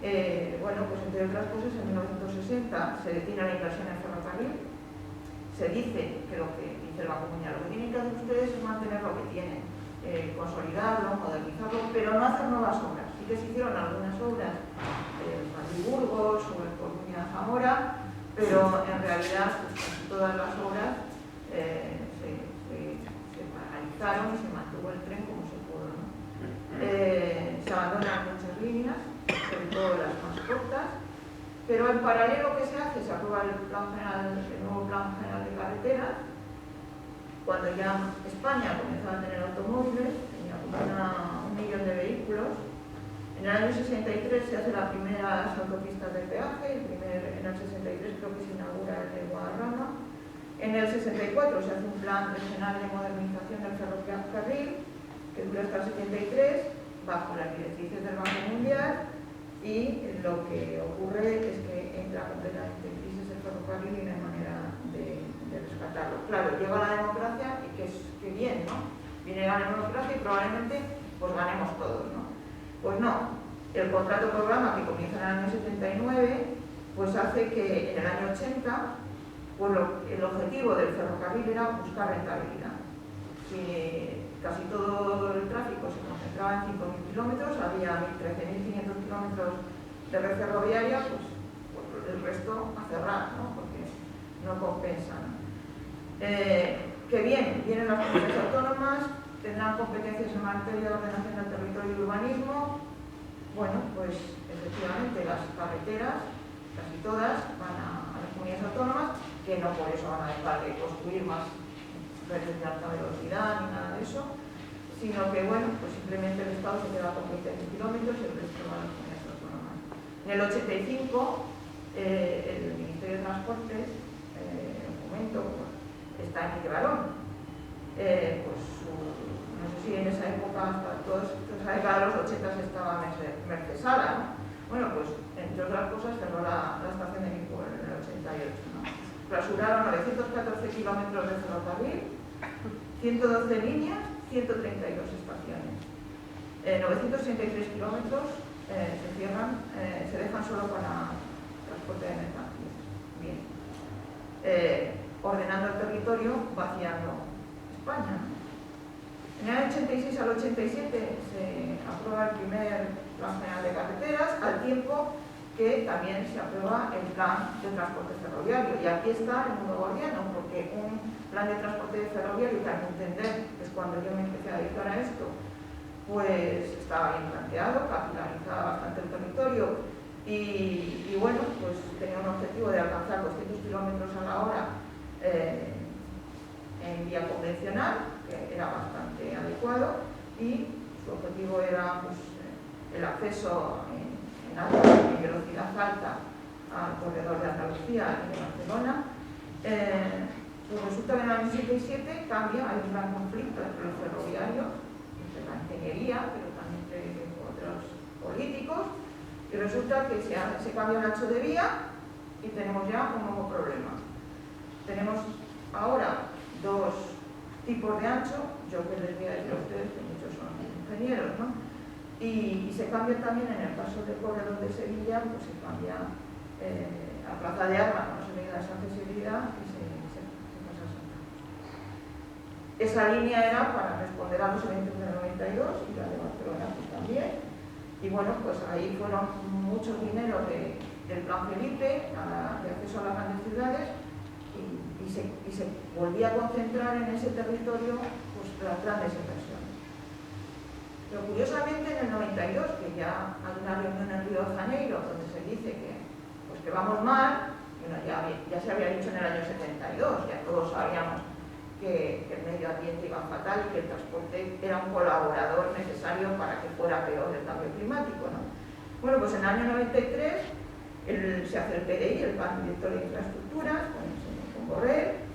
Bueno, pues entre otras cosas, en 1960 se detiene la inversión en ferrocarril. Se dice que lo que dice el Banco Mundial, lo que tienen que hacer ustedes es mantener lo que tienen, consolidarlo, modernizarlo, pero no hacer nuevas obras. Sí que se hicieron algunas obras, Madrid-Burgos o el Coruña-Zamora, pero en realidad pues, casi todas las obras se paralizaron y se mantuvo el tren como se pudo, ¿no? Se abandonan muchas líneas, sobre todo las más cortas, pero en paralelo, ¿qué se hace? Se aprueba el nuevo Plan General de Carreteras. Cuando ya España comenzó a tener automóviles, tenía como 1 millón de vehículos. En el año 63 se hace las primeras autopistas de peaje, en el 63 creo que se inaugura el de Guadarrama. En el 64 se hace un plan regional de modernización del ferrocarril, que dura hasta el 73, bajo las directrices del Banco Mundial, y lo que ocurre es que entra completamente en crisis el ferrocarril y no hay manera de rescatarlo. Claro, llega la democracia y que bien, ¿no? Viene la democracia y probablemente pues ganemos todos, ¿no? Pues no, el contrato programa que comienza en el año 79 pues hace que en el año 80 pues el objetivo del ferrocarril era buscar rentabilidad. Si casi todo el tráfico se concentraba en 5.000 kilómetros, había 13.500 kilómetros de red ferroviaria, pues el resto a cerrar, ¿no? Porque no compensa, ¿no? Que bien, vienen las comunidades autónomas, tendrán competencias en materia de ordenación del territorio y urbanismo. Bueno, pues efectivamente las carreteras, casi todas, van a las comunidades autónomas, que no por eso van a dejar de construir más redes de alta velocidad ni nada de eso, sino que bueno, pues simplemente el Estado se queda con 20.000 kilómetros y el resto va a las comunidades autónomas. En el 85, el Ministerio de Transportes, el Fomento, está en Quiquebarón. Pues no sé si en esa época, hasta toda esa década de los 80 estaba Mercesala, ¿no? Bueno, pues entre otras cosas cerró la estación de Nicobar en el 88, ¿no? Clausuraron 914 kilómetros de ferrocarril, 112 líneas, 132 estaciones. 963 kilómetros se cierran, se dejan solo para transporte de mercancías. Bien. Ordenando el territorio, vaciando España. En el año 86 al 87 se aprueba el primer Plan General de Carreteras, al tiempo que también se aprueba el Plan de Transporte Ferroviario. Y aquí está el mundo gordiano, porque un plan de transporte ferroviario, que al entender, que es cuando yo me empecé a dedicar a esto, pues estaba bien planteado, capitalizaba bastante el territorio y bueno, pues tenía un objetivo de alcanzar 200 kilómetros a la hora en vía convencional, que era bastante adecuado, y su objetivo era pues, el acceso en velocidad alta al corredor de Andalucía y de Barcelona. Pues resulta que en el año 77 cambia, hay un gran conflicto entre los ferroviarios, entre la ingeniería, pero también entre otros políticos, y resulta que se cambia el ancho de vía y tenemos ya un nuevo problema. Tenemos ahora dos tipos de ancho, yo que les voy a decir a ustedes que muchos son ingenieros, ¿no? Y se cambia también en el caso del corredor de Sevilla, pues se cambia a Plaza de Armas, no se le da esa accesibilidad y se pasa a Santa. Esa línea era para responder a los eventos del 92 y la de Barcelona pues también. Y bueno, pues ahí fueron muchos dineros del Plan Felipe, de acceso a las grandes ciudades, y se volvía a concentrar en ese territorio pues, las grandes inversiones. Pero curiosamente en el 92, que ya hay una reunión en Río de Janeiro donde se dice que vamos mal, bueno, ya se había dicho en el año 72, ya todos sabíamos que el medio ambiente iba fatal y que el transporte era un colaborador necesario para que fuera peor el cambio climático, ¿no? Bueno, pues en el año 93 se hace el PDI, el Plan Director de Infraestructuras, con Borrell,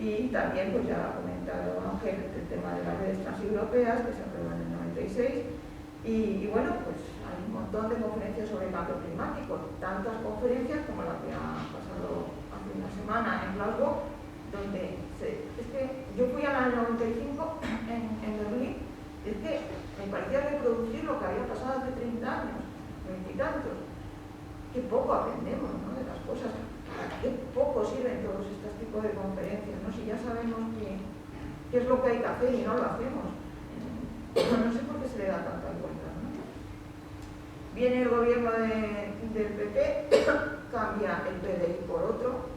y también, pues ya ha comentado Ángel, el tema de las redes transeuropeas, que se aprobó en el 96, y bueno, pues hay un montón de conferencias sobre el cambio climático, tantas conferencias como la que ha pasado hace una semana en Glasgow, donde es que yo fui al año 95 en Berlín, y es que me parecía reproducir lo que había pasado hace 30 años, 20 y tantos. Qué poco aprendemos, ¿no?, de las cosas, qué poco sirven todos estos tipos de conferencias, ¿no? Si ya sabemos qué es lo que hay que hacer y no lo hacemos. No sé por qué se le da tanta vuelta, ¿no? Viene el gobierno del PP, cambia el PDI por otro,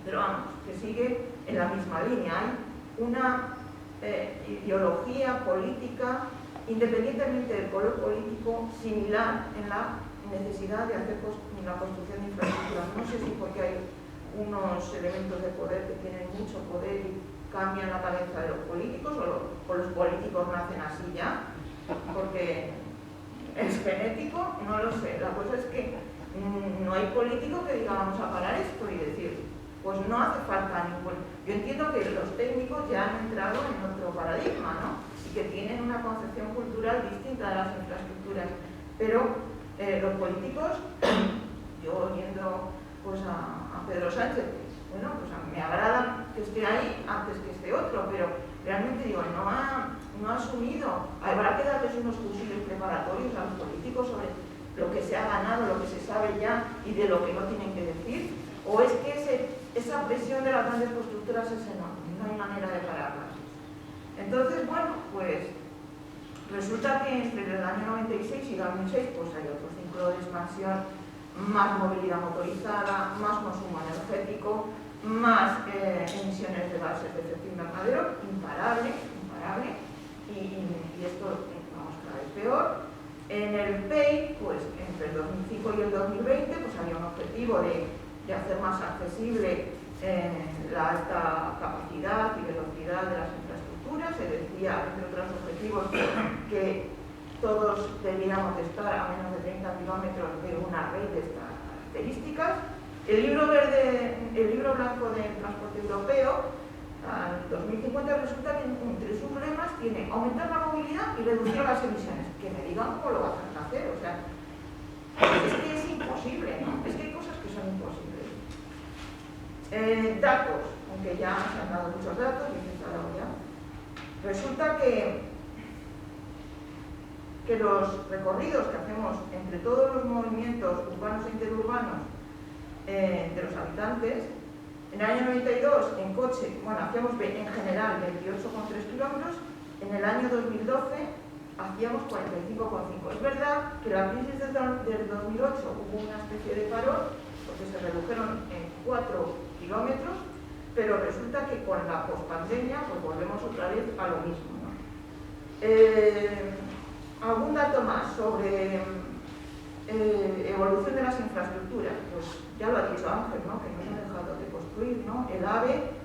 pero vamos, que sigue en la misma línea. Hay una ideología política, independientemente del color político, similar en la necesidad de hacer la construcción de infraestructuras. No sé si porque hay unos elementos de poder que tienen mucho poder y cambian la cabeza de los políticos, o los políticos nacen así ya, porque es genético, no lo sé. La cosa es que no hay político que diga vamos a parar esto y decir, pues no hace falta ningún... Yo entiendo que los técnicos ya han entrado en otro paradigma, ¿no? Y que tienen una concepción cultural distinta de las infraestructuras, pero los políticos, yo oyendo pues a Pedro Sánchez, bueno, pues me agrada que esté ahí antes que esté otro, pero realmente digo, no ha asumido, habrá que darles unos cursillos preparatorios a los políticos sobre lo que se ha ganado, lo que se sabe ya y de lo que no tienen que decir, o es que esa presión de las grandes constructoras es enorme, no hay manera de pararlas. Entonces, bueno, pues resulta que entre el año 96 y 2006 pues hay otro ciclo de expansión, más movilidad motorizada, más consumo energético, más emisiones de gases de efecto invernadero, imparable, y esto vamos cada vez peor. En el PEI, pues entre el 2005 y el 2020 pues había un objetivo de hacer más accesible la alta capacidad y velocidad de las infraestructuras. Se decía, entre otros objetivos, que todos deberíamos estar a menos de 30 kilómetros de una red de estas características. El libro blanco del transporte europeo, al 2050, resulta que entre sus lemas tiene aumentar la movilidad y reducir las emisiones. Que me digan cómo lo vas a hacer, o sea, es que es imposible, ¿no? Es que hay cosas que son imposibles. Datos, aunque ya se han dado muchos datos, dice Sara ya. Resulta que los recorridos que hacemos entre todos los movimientos urbanos e interurbanos de los habitantes, en el año 92 en coche, bueno, hacíamos en general 28,3 kilómetros, en el año 2012 hacíamos 45,5. Es verdad que la crisis del 2008 hubo una especie de parón, porque se redujeron en 4 kilómetros, pero resulta que con la pospandemia pues volvemos otra vez a lo mismo, ¿no? Algún dato más sobre evolución de las infraestructuras, pues ya lo ha dicho Ángel, ¿no?, que no se ha dejado de construir, ¿no? El AVE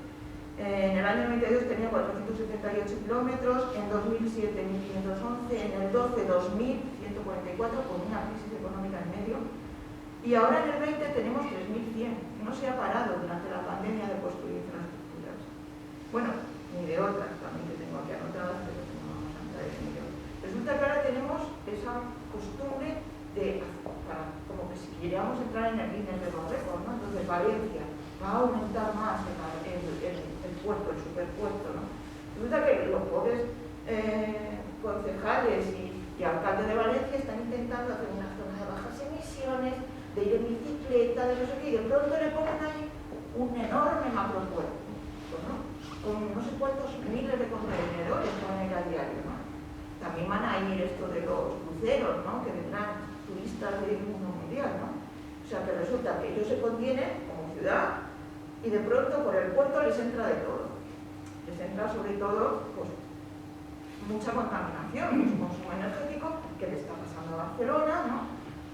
en el año 92 tenía 478 kilómetros, en 2007 1511, en el 12 2144, con una crisis económica en medio, Y ahora en el 20 tenemos 3.100. No se ha parado durante la pandemia de construir infraestructuras. Bueno, ni de otras también que tengo aquí anotadas, pero que no vamos a entrar en ello. Resulta que ahora tenemos esa costumbre de, como que si queríamos entrar en el Guinness de los récords, ¿no? Entonces Valencia va a aumentar más el puerto, el superpuerto, ¿no? Resulta que los pobres concejales y alcaldes de Valencia están intentando hacer una zona de bajas emisiones, de ir en bicicleta, de no sé qué, y de pronto le ponen ahí un enorme macropuerto, ¿no? Con no sé cuántos miles de contenedores que van a ir a diario, ¿no? También van a ir esto de los cruceros, ¿no? Que vendrán turistas del mundo mundial, ¿no? O sea que resulta que ellos se contienen como ciudad y de pronto por el puerto les entra de todo. Les entra sobre todo, pues, mucha contaminación, mucho consumo energético, que le está pasando a Barcelona, ¿no?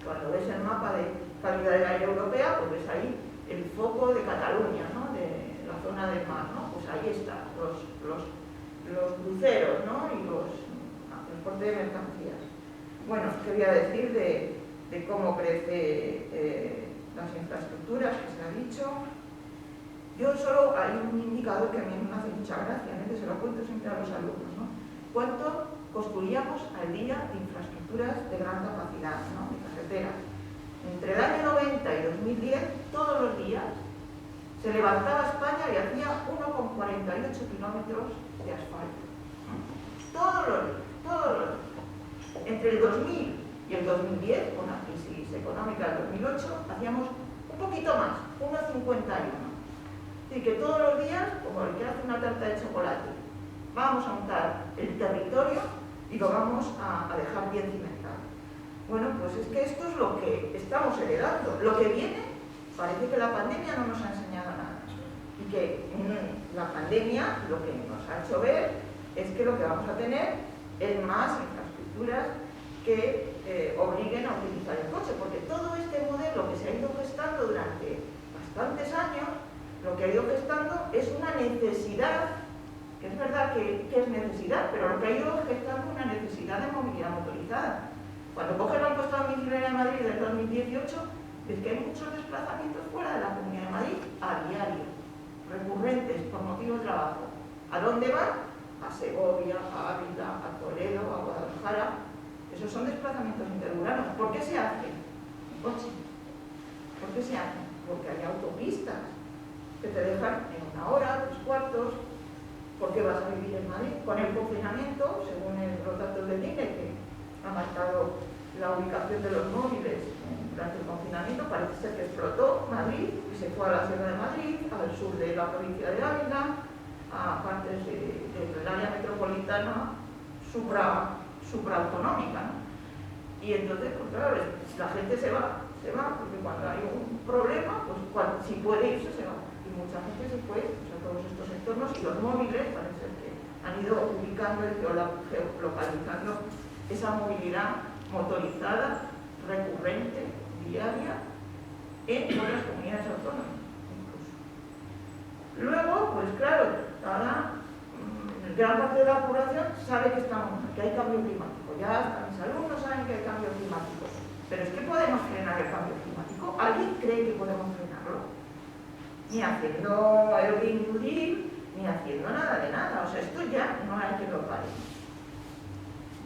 Cuando ves el mapa de calidad del aire europea, pues ves ahí el foco de Cataluña, ¿no? De la zona del mar, ¿no? Pues ahí está, los cruceros, ¿no? Y los transporte de mercancías. Bueno, ¿qué voy a decir de cómo crece las infraestructuras, que se ha dicho? Yo solo hay un indicador que a mí me hace mucha gracia, ¿no? Que se lo cuento siempre a los alumnos, ¿no? ¿Cuánto construíamos al día de infraestructuras de gran capacidad, ¿no? De carreteras? Entre el año 90 y 2010, todos los días, se levantaba España y hacía 1,48 kilómetros de asfalto. Todos los días. Entre el 2000 y el 2010, con la crisis económica del 2008, hacíamos un poquito más, 1,51. Es decir, que todos los días, como el que hace una tarta de chocolate, vamos a untar el territorio y lo vamos a dejar bien cimentado. Bueno, pues es que esto es lo que estamos heredando. Lo que viene, parece que la pandemia no nos ha enseñado nada. Y que la pandemia lo que nos ha hecho ver es que lo que vamos a tener es más infraestructuras que obliguen a utilizar el coche, porque todo este modelo que se ha ido gestando durante bastantes años, lo que ha ido gestando es una necesidad, que es verdad que es necesidad, pero lo que ha ido gestando es una necesidad de movilidad motorizada. Cuando coges la encuesta domiciliaria de Madrid del 2018, ves que hay muchos desplazamientos fuera de la Comunidad de Madrid a diario, recurrentes, por motivo de trabajo. ¿A dónde van? A Segovia, a Ávila, a Toledo, a Guadalajara. Esos son desplazamientos interurbanos. ¿Por qué se hacen? En coche. ¿Por qué se hacen? Porque hay autopistas que te dejan en 1 hora, 3 cuartos. ¿Por qué vas a vivir en Madrid? Con el confinamiento, según los datos del INE, que ha marcado la ubicación de los móviles durante el confinamiento, parece ser que explotó Madrid y se fue a la Sierra de Madrid, al sur de la provincia de Ávila, a partes del área metropolitana supraautonómica, ¿no? Y entonces, pues claro, la gente se va, porque cuando hay un problema, pues si puede irse, se va. Y mucha gente se fue, o sea, todos estos entornos, y los móviles parece que han ido ubicando y geolocalizando esa movilidad motorizada, recurrente, diaria, en otras comunidades autónomas, incluso. Luego, pues claro, ahora gran parte de la población sabe que hay cambio climático. Ya hasta mis alumnos saben que hay cambio climático. Pero es que podemos frenar el cambio climático. ¿Alguien cree que podemos frenarlo? Ni haciendo el Green New Deal, ni haciendo nada de nada. O sea, esto ya no hay que lo pare.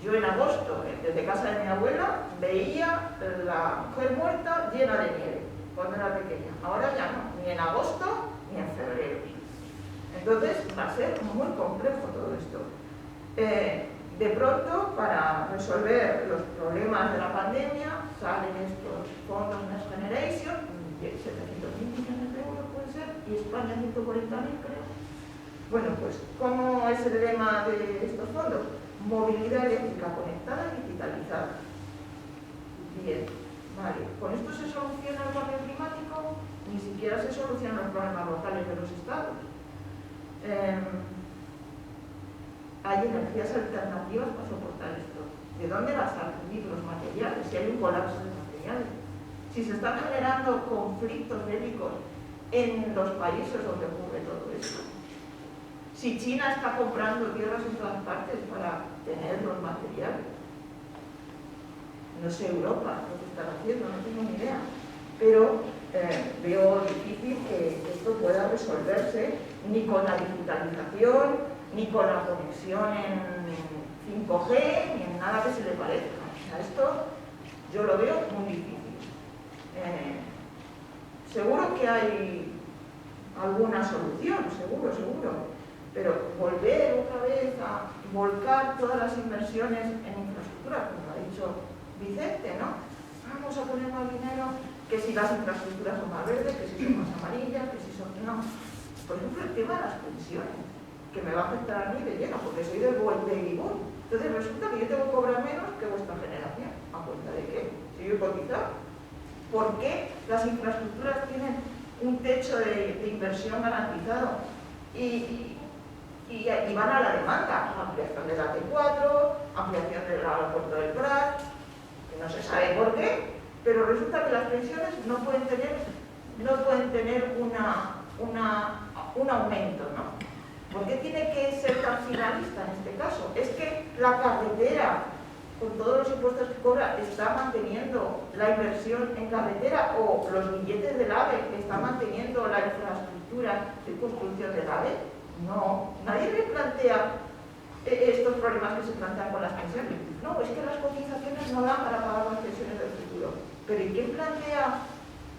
Yo en agosto, desde casa de mi abuela, veía la mujer muerta llena de nieve cuando era pequeña. Ahora ya no, ni en agosto ni en febrero. Entonces va a ser muy complejo todo esto. De pronto, para resolver los problemas de la pandemia, salen estos fondos Next Generation, 700.000 millones de euros puede ser, y España 140.000 creo. Bueno, pues, ¿cómo es el lema de estos fondos? Movilidad eléctrica conectada y digitalizada. Bien, vale. ¿Con esto se soluciona el cambio climático? Ni siquiera se solucionan los problemas locales de los estados. Hay energías alternativas para soportar esto. ¿De dónde vas a adquirir los materiales? Si hay un colapso de materiales. Si se están generando conflictos bélicos en los países donde ocurre todo esto. Si China está comprando tierras en todas partes para tener los materiales. No sé Europa lo que están haciendo, no tengo ni idea. pero veo difícil que esto pueda resolverse ni con la digitalización, ni con la conexión en 5G, ni en nada que se le parezca. O sea, esto yo lo veo muy difícil. Seguro que hay alguna solución, seguro, pero volver otra vez a volcar todas las inversiones en infraestructura, como ha dicho Vicente, ¿no? Vamos a poner más dinero, que si las infraestructuras son más verdes, que si son más amarillas, que si son... No. Por ejemplo, el tema de las pensiones, que me va a afectar a mí de lleno, porque soy del baby boom. Entonces resulta que yo tengo que cobrar menos que vuestra generación. ¿A cuenta de qué? Si yo he cotizado. ¿Por qué las infraestructuras tienen un techo de inversión garantizado y van a la demanda? Ampliación de la T4, ampliación del aeropuerto del Prat, que no se sabe por qué, pero resulta que las pensiones no pueden tener un aumento, ¿no? ¿Por qué tiene que ser tan finalista en este caso? Es que la carretera, con todos los impuestos que cobra, está manteniendo la inversión en carretera, o los billetes del AVE están manteniendo la infraestructura de construcción del AVE. No, nadie me plantea estos problemas que se plantean con las pensiones. No, es que las cotizaciones no dan para pagar las pensiones del futuro. Pero ¿y quién plantea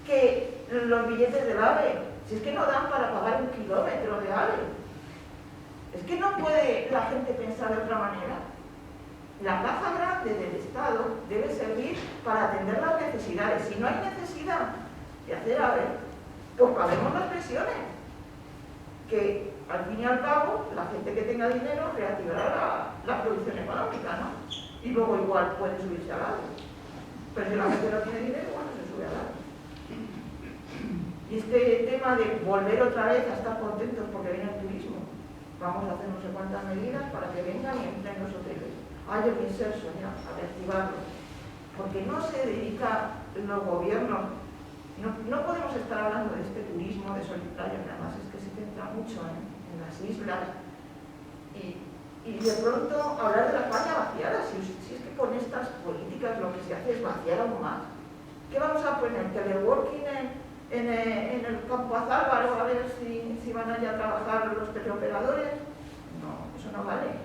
que los billetes del AVE, si es que no dan para pagar 1 kilómetro de AVE? Es que no puede la gente pensar de otra manera. La caja grande del Estado debe servir para atender las necesidades. Si no hay necesidad de hacer AVE, pues paguemos las pensiones. Que al fin y al cabo, la gente que tenga dinero reactivará la producción económica, ¿no? Y luego igual puede subirse al AVE. Pero si la gente no tiene dinero, bueno, se sube al AVE. Y este tema de volver otra vez a estar contentos porque viene el turismo, vamos a hacer no sé cuántas medidas para que vengan y entren los hoteles. Hay el inserso ya, a reactivarlo. Porque no se dedica los gobiernos, no podemos estar hablando de este turismo de solitario, que además es que se centra mucho en las islas, y de pronto hablar de la España vaciada. Si es que con estas políticas lo que se hace es vaciar aún más. ¿Qué vamos a poner? ¿Teleworking en el campo Azálvaro a ver si van allá a trabajar los teleoperadores? No, eso no vale.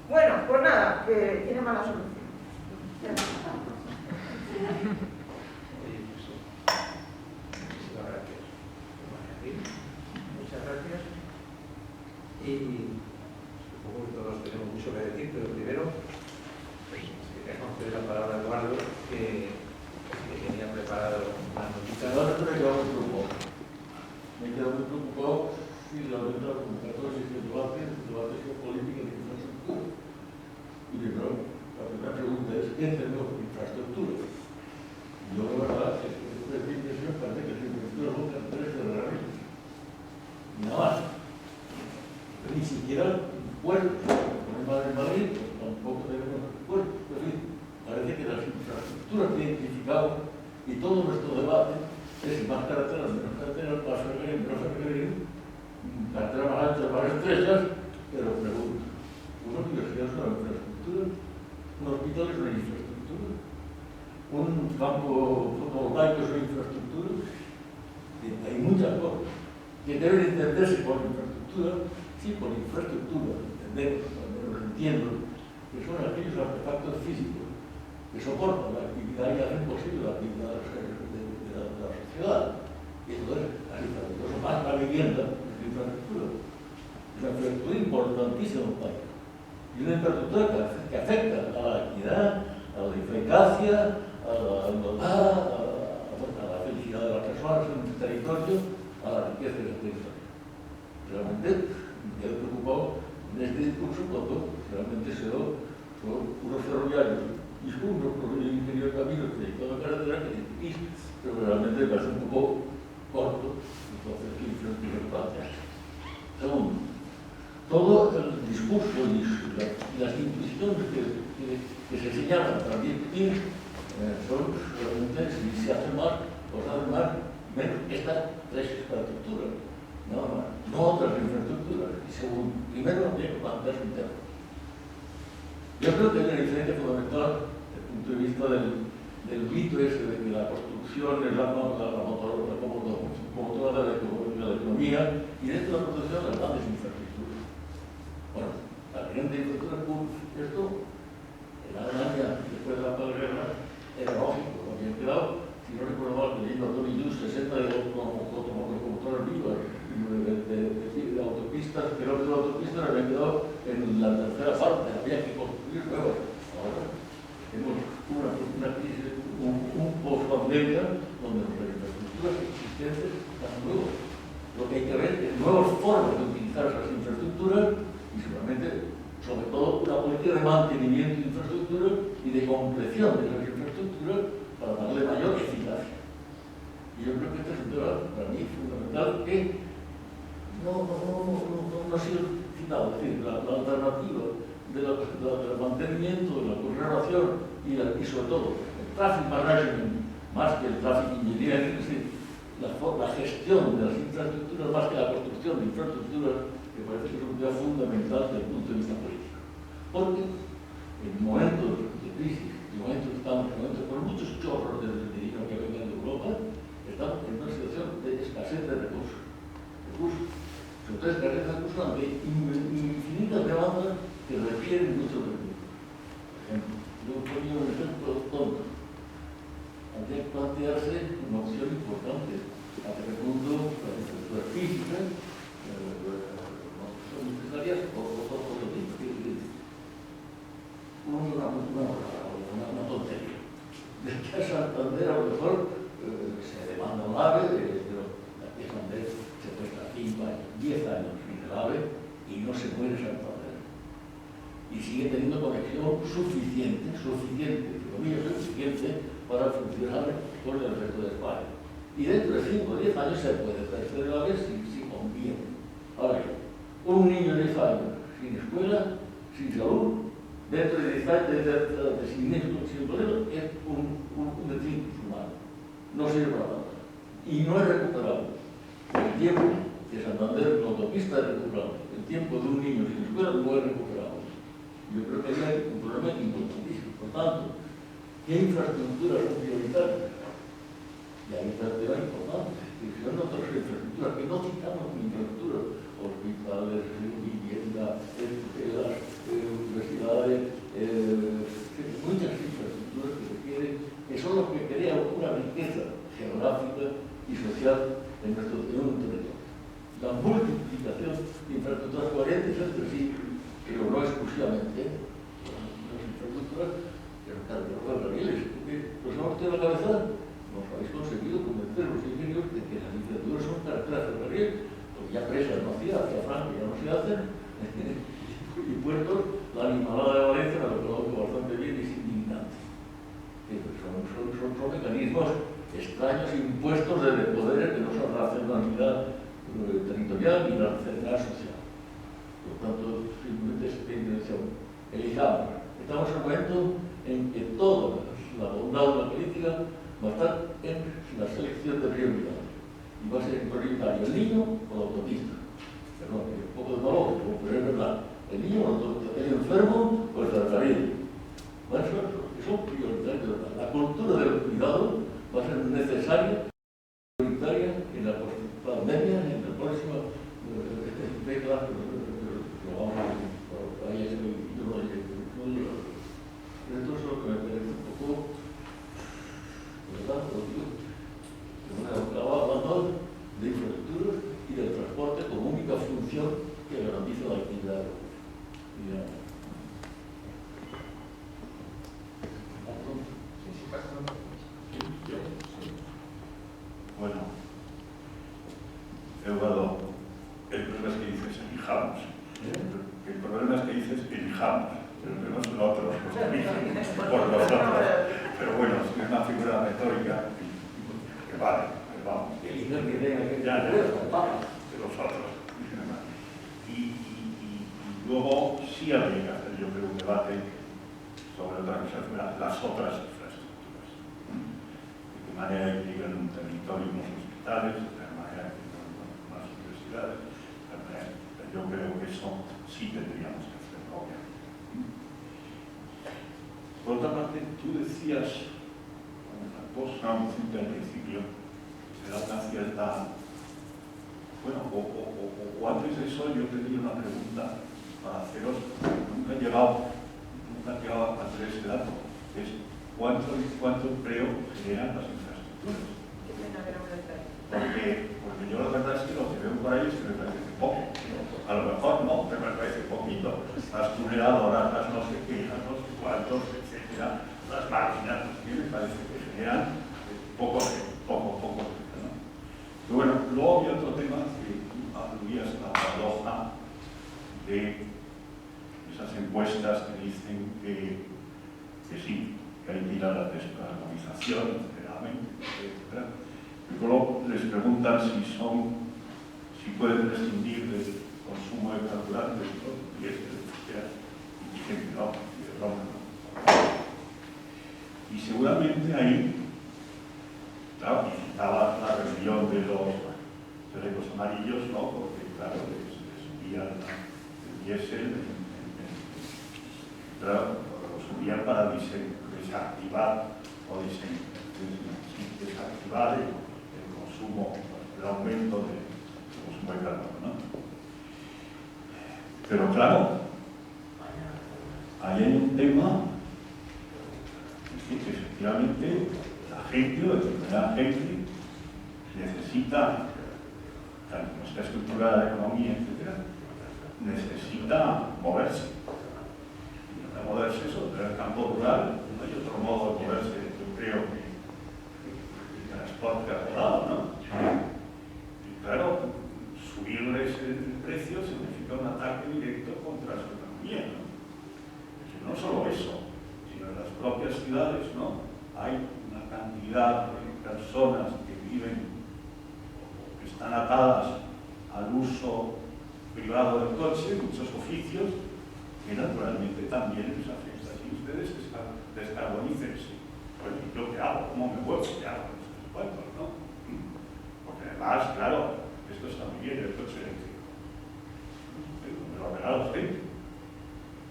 Bueno, pues nada, que tiene mala solución. Muchas gracias. Y supongo que todos tenemos mucho que decir, pero primero quería conceder la palabra a Eduardo, que tenía preparado una notita. Ahora me quedo muy preocupado. Me quedo muy preocupado si la verdad convocatoria es debate geopolítico de infraestructura. Y primero, la primera pregunta es: ¿qué entendemos por infraestructura? Yo, la verdad, es que después de mi impresión parece que las infraestructuras son carreteras de realismo. Y nada más. Pero ni siquiera puertos. Por ejemplo, en Madrid, pues, tampoco tenemos puertos. En fin, parece que las infraestructuras que identificamos y todo nuestro debate es más carreteras, menos carreteras, más ferrocarril, menos ferrocarril, carreteras más altas, más estrechas. Pero pregunto: ¿una universidad es una infraestructura? ¿Un hospital es una infraestructura? ¿Un campo fotovoltaico es una infraestructura? Hay muchas cosas que deben entenderse por infraestructura. Sí, por infraestructura, entendemos, lo entiendo, que son aquellos artefactos físicos que soportan la actividad y hacen posible la actividad de la sociedad. Y entonces, incluso más la vivienda es infraestructura. Es una infraestructura importantísima en un país. Y una infraestructura que afecta a la equidad, a la eficacia, a la igualdad, a la felicidad de las personas en un territorio, a la riqueza de ese territorio. Realmente me quedo preocupado en este discurso cuando realmente se dio por unos ferroviarios y unos ingenieros de caminos que dedicado a carretera que dicen, pero realmente me parece un poco corto, entonces ¿qué infraestructura plantear? Segundo, todo el discurso y las intuiciones que se señalan para discutir son realmente si se hace más o se hace más menos estas tres infraestructuras, nada más, no otras infraestructuras. Y segundo, primero habría que plantearse un tema. Yo creo que hay una diferencia fundamental desde el punto de vista del mito ese de que la construcción es la motora, como toda la economía, y dentro de la construcción las grandes infraestructuras. Bueno, la siguiente infraestructura, esto, en Alemania, después de la guerra, era lógico, habían quedado, si no recuerdo mal, leyendo a Tony Hughes, 60 de locomotores vivas de autopistas, pero de autopistas habían quedado en la tercera parte, había que construir nuevas. Ahora tenemos una crisis, un post-pandemia, donde las infraestructuras existentes están nuevas. Lo que hay que ver es nuevas formas de utilizar esas infraestructuras y seguramente, sobre todo, una política de mantenimiento de infraestructuras y de compleción de esas infraestructuras para darle mayor eficacia. Y yo creo que este es un tema para mí fundamental que no ha sido citado. Es decir, la alternativa del mantenimiento, de la conservación y sobre todo el traffic management, más que el traffic engineering, es decir, la gestión de las infraestructuras más que la construcción de infraestructuras, me parece que es un tema fundamental desde el punto de vista político. Porque en momentos de crisis, en momentos que estamos, en momentos con muchos chorros de dinero que vengan de Europa, estamos en una situación de escasez de recursos. Sobre todo escasez de recursos ante infinitas demandas que requieren muchos recursos. Por ejemplo, yo ponía un ejemplo tonto. Habría que plantearse una opción importante hasta qué punto las infraestructuras físicas son necesarias o otro tipo. Una tontería. De que a Santander a lo mejor se demanda un AVE, pero aquí a Santander se cuesta 5 años, 10 años sin el AVE y no se muere Santander. Y sigue teniendo conexión suficiente, para funcionar con el resto de España. Y dentro de 5 o 10 años se puede crecer el AVE si conviene. Ahora bien, un niño de 10 años sin escuela, sin salud, dentro de 10 años sin poder, es un detritus humano. No sirve para nada. Y no es recuperable. El tiempo de Santander, la autopista es recuperable. El tiempo de un niño sin escuela no es recuperable. Yo creo que hay un problema importantísimo. Por tanto, ¿qué infraestructuras son prioritarias? Y ahí está el tema importante. Si son otras infraestructuras que no citamos como infraestructuras, hospitales, vivienda, escuelas, universidades, muchas infraestructuras que requieren, que son los que crean una riqueza geográfica y social en nuestro territorio. La multiplicación de infraestructuras coherentes entre sí, pero no exclusivamente las infraestructuras, pero claro, ferrocarriles, porque los hemos tenido en la cabeza, nos habéis conseguido convencer a los ingenieros de que las infraestructuras son carreteras ferrocarriles, porque ya presas no hacía, hacia Francia ya no se hacen, y puertos, la animalada de Valencia me lo conozco bastante bien y es indignante. Son mecanismos extraños, impuestos de poderes que no son racionalidad territorial ni racionalidad social. Por tanto, simplemente es intención. Elijamos. Estamos en un momento en que toda la bondad de la política va a estar en la selección de prioridades. Y va a ser prioritario el niño o la autopista. Perdón, es un poco demagógico, pero es verdad. El niño o la autopista, el enfermo o el ferrocarril. Van a ser los que son prioritarios de verdad. La cultura del cuidado va a ser necesaria, prioritaria en la pandemia, en la próxima década, pero vamos a ver, ahí es yo no digo. Esto es lo que me parece un poco, ¿verdad? Acaba hablando de infraestructuras y del transporte como única función que garantiza la actividad económica. Bueno, Eduardo, el problema es que dices elijamos. El problema es que dices elijamos. Pero no son otros los que eligen por nosotros. Pero bueno, es una figura retórica que vale, que vamos. Ya, de los otros. Y luego sí habría que hacer, yo creo, un debate sobre otra cosa, las otras infraestructuras. De qué manera equilibran un territorio, unos hospitales, de qué manera equilibran unas universidades. Yo creo que eso sí tendríamos que hacerlo, obviamente. Por otra parte, tú decías vos anunciaste al principio, se da una cierta... Bueno, o antes de eso yo tenía una pregunta para haceros, nunca he llegado a hacer ese dato, es cuánto empleo generan las infraestructuras. Qué pena que no me lo trae. Porque yo la verdad es que lo que veo por ahí es que me parece poco. A lo mejor no, pero me parece poquito. Las tuneladoras, las no sé qué, las no sé cuántos, etcétera, las máquinas, me parece que generan poco. ¿No? Y bueno, luego hay otro tema que aludías a la paradoja de esas encuestas que dicen que sí, que hay que ir a la descarbonización, etcétera. Y luego les preguntan si pueden prescindir del consumo de carburantes, ¿no? Y dicen que no, y de broma no. Y seguramente ahí, claro, estaba la rebelión de los chalecos amarillos, ¿no? Porque, claro, les subían el diésel, claro, lo subían para desactivar o desactivar el consumo, el aumento del consumo de carbono, ¿no? Pero claro, ahí hay un tema, es decir, que efectivamente la gente o determinada gente necesita, tal como está estructurada la economía, etcétera, necesita moverse. Y para moverse sobre el campo rural, no hay otro modo de moverse, yo creo, que el transporte rodado, ¿no? Y claro, subirles el precio significa un ataque directo contra su economía, ¿no? No solo eso, sino en las propias ciudades, ¿no? Hay una cantidad de personas que viven o que están atadas al uso privado del coche, muchos oficios, que naturalmente también les afecta. Si ustedes descarbonícense, pues yo qué hago, cómo me muevo, qué hago, estos cuentos, ¿no? Porque además, claro, esto está muy bien, el coche eléctrico. Me lo regala usted.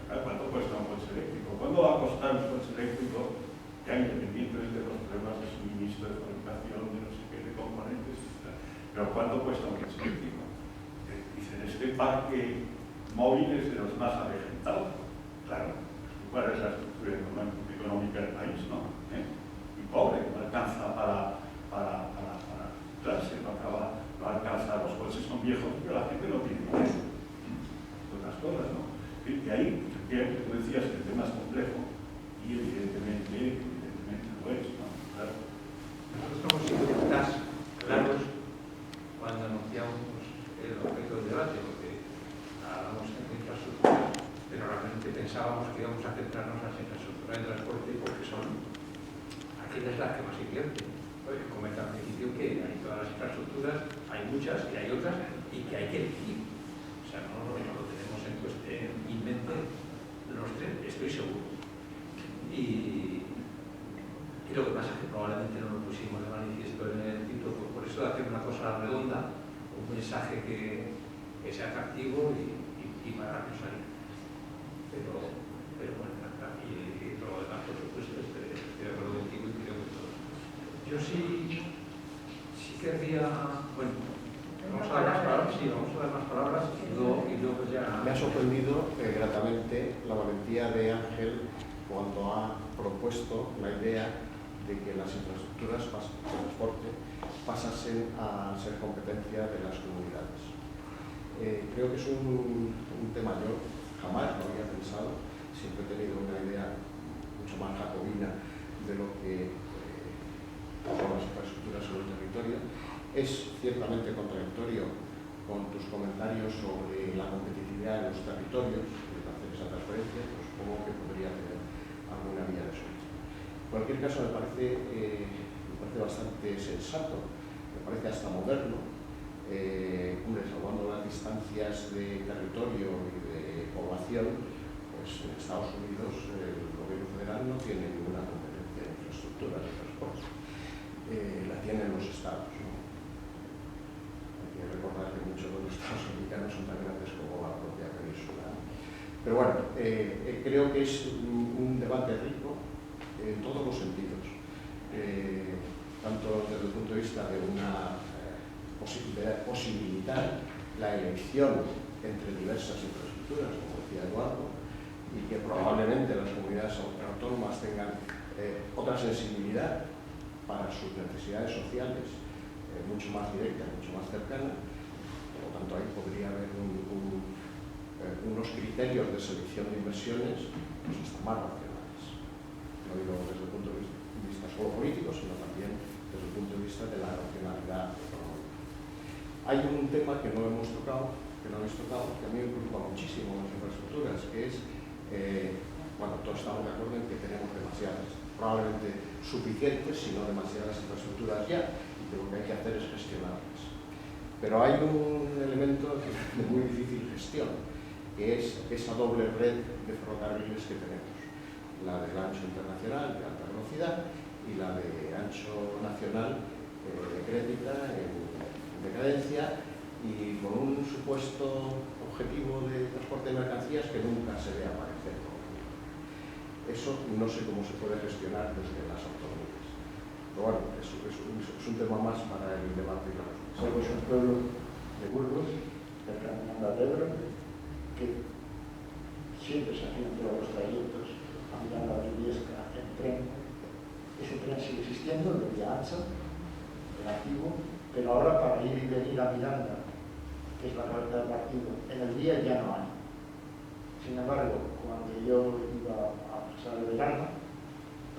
¿Cuánto cuesta un coche eléctrico? ¿Cuándo va a costar un coche eléctrico, ya independientemente de los problemas de suministro, de fabricación, de no sé qué, de componentes, etc.? Pero ¿cuánto cuesta un coche eléctrico? Dicen, este parque móvil es de los más avejentados. Claro, ¿cuál es la estructura económica del país, no? Y pobre, no alcanza para clase, no alcanza, los coches son viejos, pero la gente no tiene dinero. Otras cosas, ¿no? Y ahí, que tú decías que el tema es complejo, y evidentemente lo es, ¿no? Claro. Nosotros hemos sido quizás claros cuando anunciamos el objeto del debate, porque hablamos de infraestructuras, pero realmente pensábamos que íbamos a centrarnos en las infraestructuras de transporte porque son aquellas las que más invierten. Pues comenté al principio que hay todas las infraestructuras, hay muchas, que hay otras y que hay que elegir. O sea, no lo tenemos en mente los tres, estoy seguro. Y lo que pasa es que probablemente no lo pusimos de manifiesto en el título, por eso de hacer una cosa redonda, un mensaje que sea atractivo y para que salga. Pero bueno, y todo lo demás, por supuesto, estoy de acuerdo contigo y creo que todo. Yo sí querría, bueno, vamos a dar más palabras y luego ya... Me ha sorprendido gratamente la valentía de Ángel cuando ha propuesto la idea de que las infraestructuras de transporte pasasen a ser competencia de las comunidades. Creo que es un tema, yo jamás lo había pensado, siempre he tenido una idea mucho más jacobina de lo que son las infraestructuras en el territorio. Es ciertamente contradictorio con tus comentarios sobre la competitividad de los territorios, de hacer esa transferencia, pero supongo que podría tener alguna vía de solución. En cualquier caso, me parece bastante sensato, me parece hasta moderno, salvando las distancias de territorio y de población, pues en Estados Unidos el gobierno federal no tiene ninguna competencia en infraestructuras de transporte, la tienen los estados, ¿no? Hay que recordar que muchos de los estados americanos son tan grandes como la propia península. Pero bueno, creo que es un debate rico en todos los sentidos. vista de una posibilitar la elección entre diversas infraestructuras, como decía Eduardo, y que probablemente las comunidades autónomas tengan otra sensibilidad para sus necesidades sociales, mucho más directa, mucho más cercana. Por lo tanto, ahí podría haber unos criterios de selección de inversiones pues, hasta más racionales. No digo desde el punto de vista solo político, sino también desde el punto de vista de la racionalidad económica. Hay un tema que no habéis tocado, que a mí me preocupa muchísimo en las infraestructuras, que es, bueno, todos estamos de acuerdo en que tenemos demasiadas, probablemente suficientes, si no demasiadas infraestructuras ya, y que lo que hay que hacer es gestionarlas. Pero hay un elemento de muy difícil gestión, que es esa doble red de ferrocarriles que tenemos, la del ancho internacional de alta velocidad y la de ancho nacional decrépita, en decadencia y con un supuesto objetivo de transporte de mercancías que nunca se ve aparecer. Eso no sé cómo se puede gestionar desde las autonomías. Pero bueno, es un tema más para el debate. Somos un pueblo de Burgos, cercano al Ebro, que siempre se hacían todos los trayectos a Miranda de Illesca en tren. Ese tren sigue existiendo, el de vía ancha, el antiguo, pero ahora para ir y venir a Miranda, que es la cabeza del partido, en el día ya no hay. Sin embargo, cuando yo iba a pasar el verano,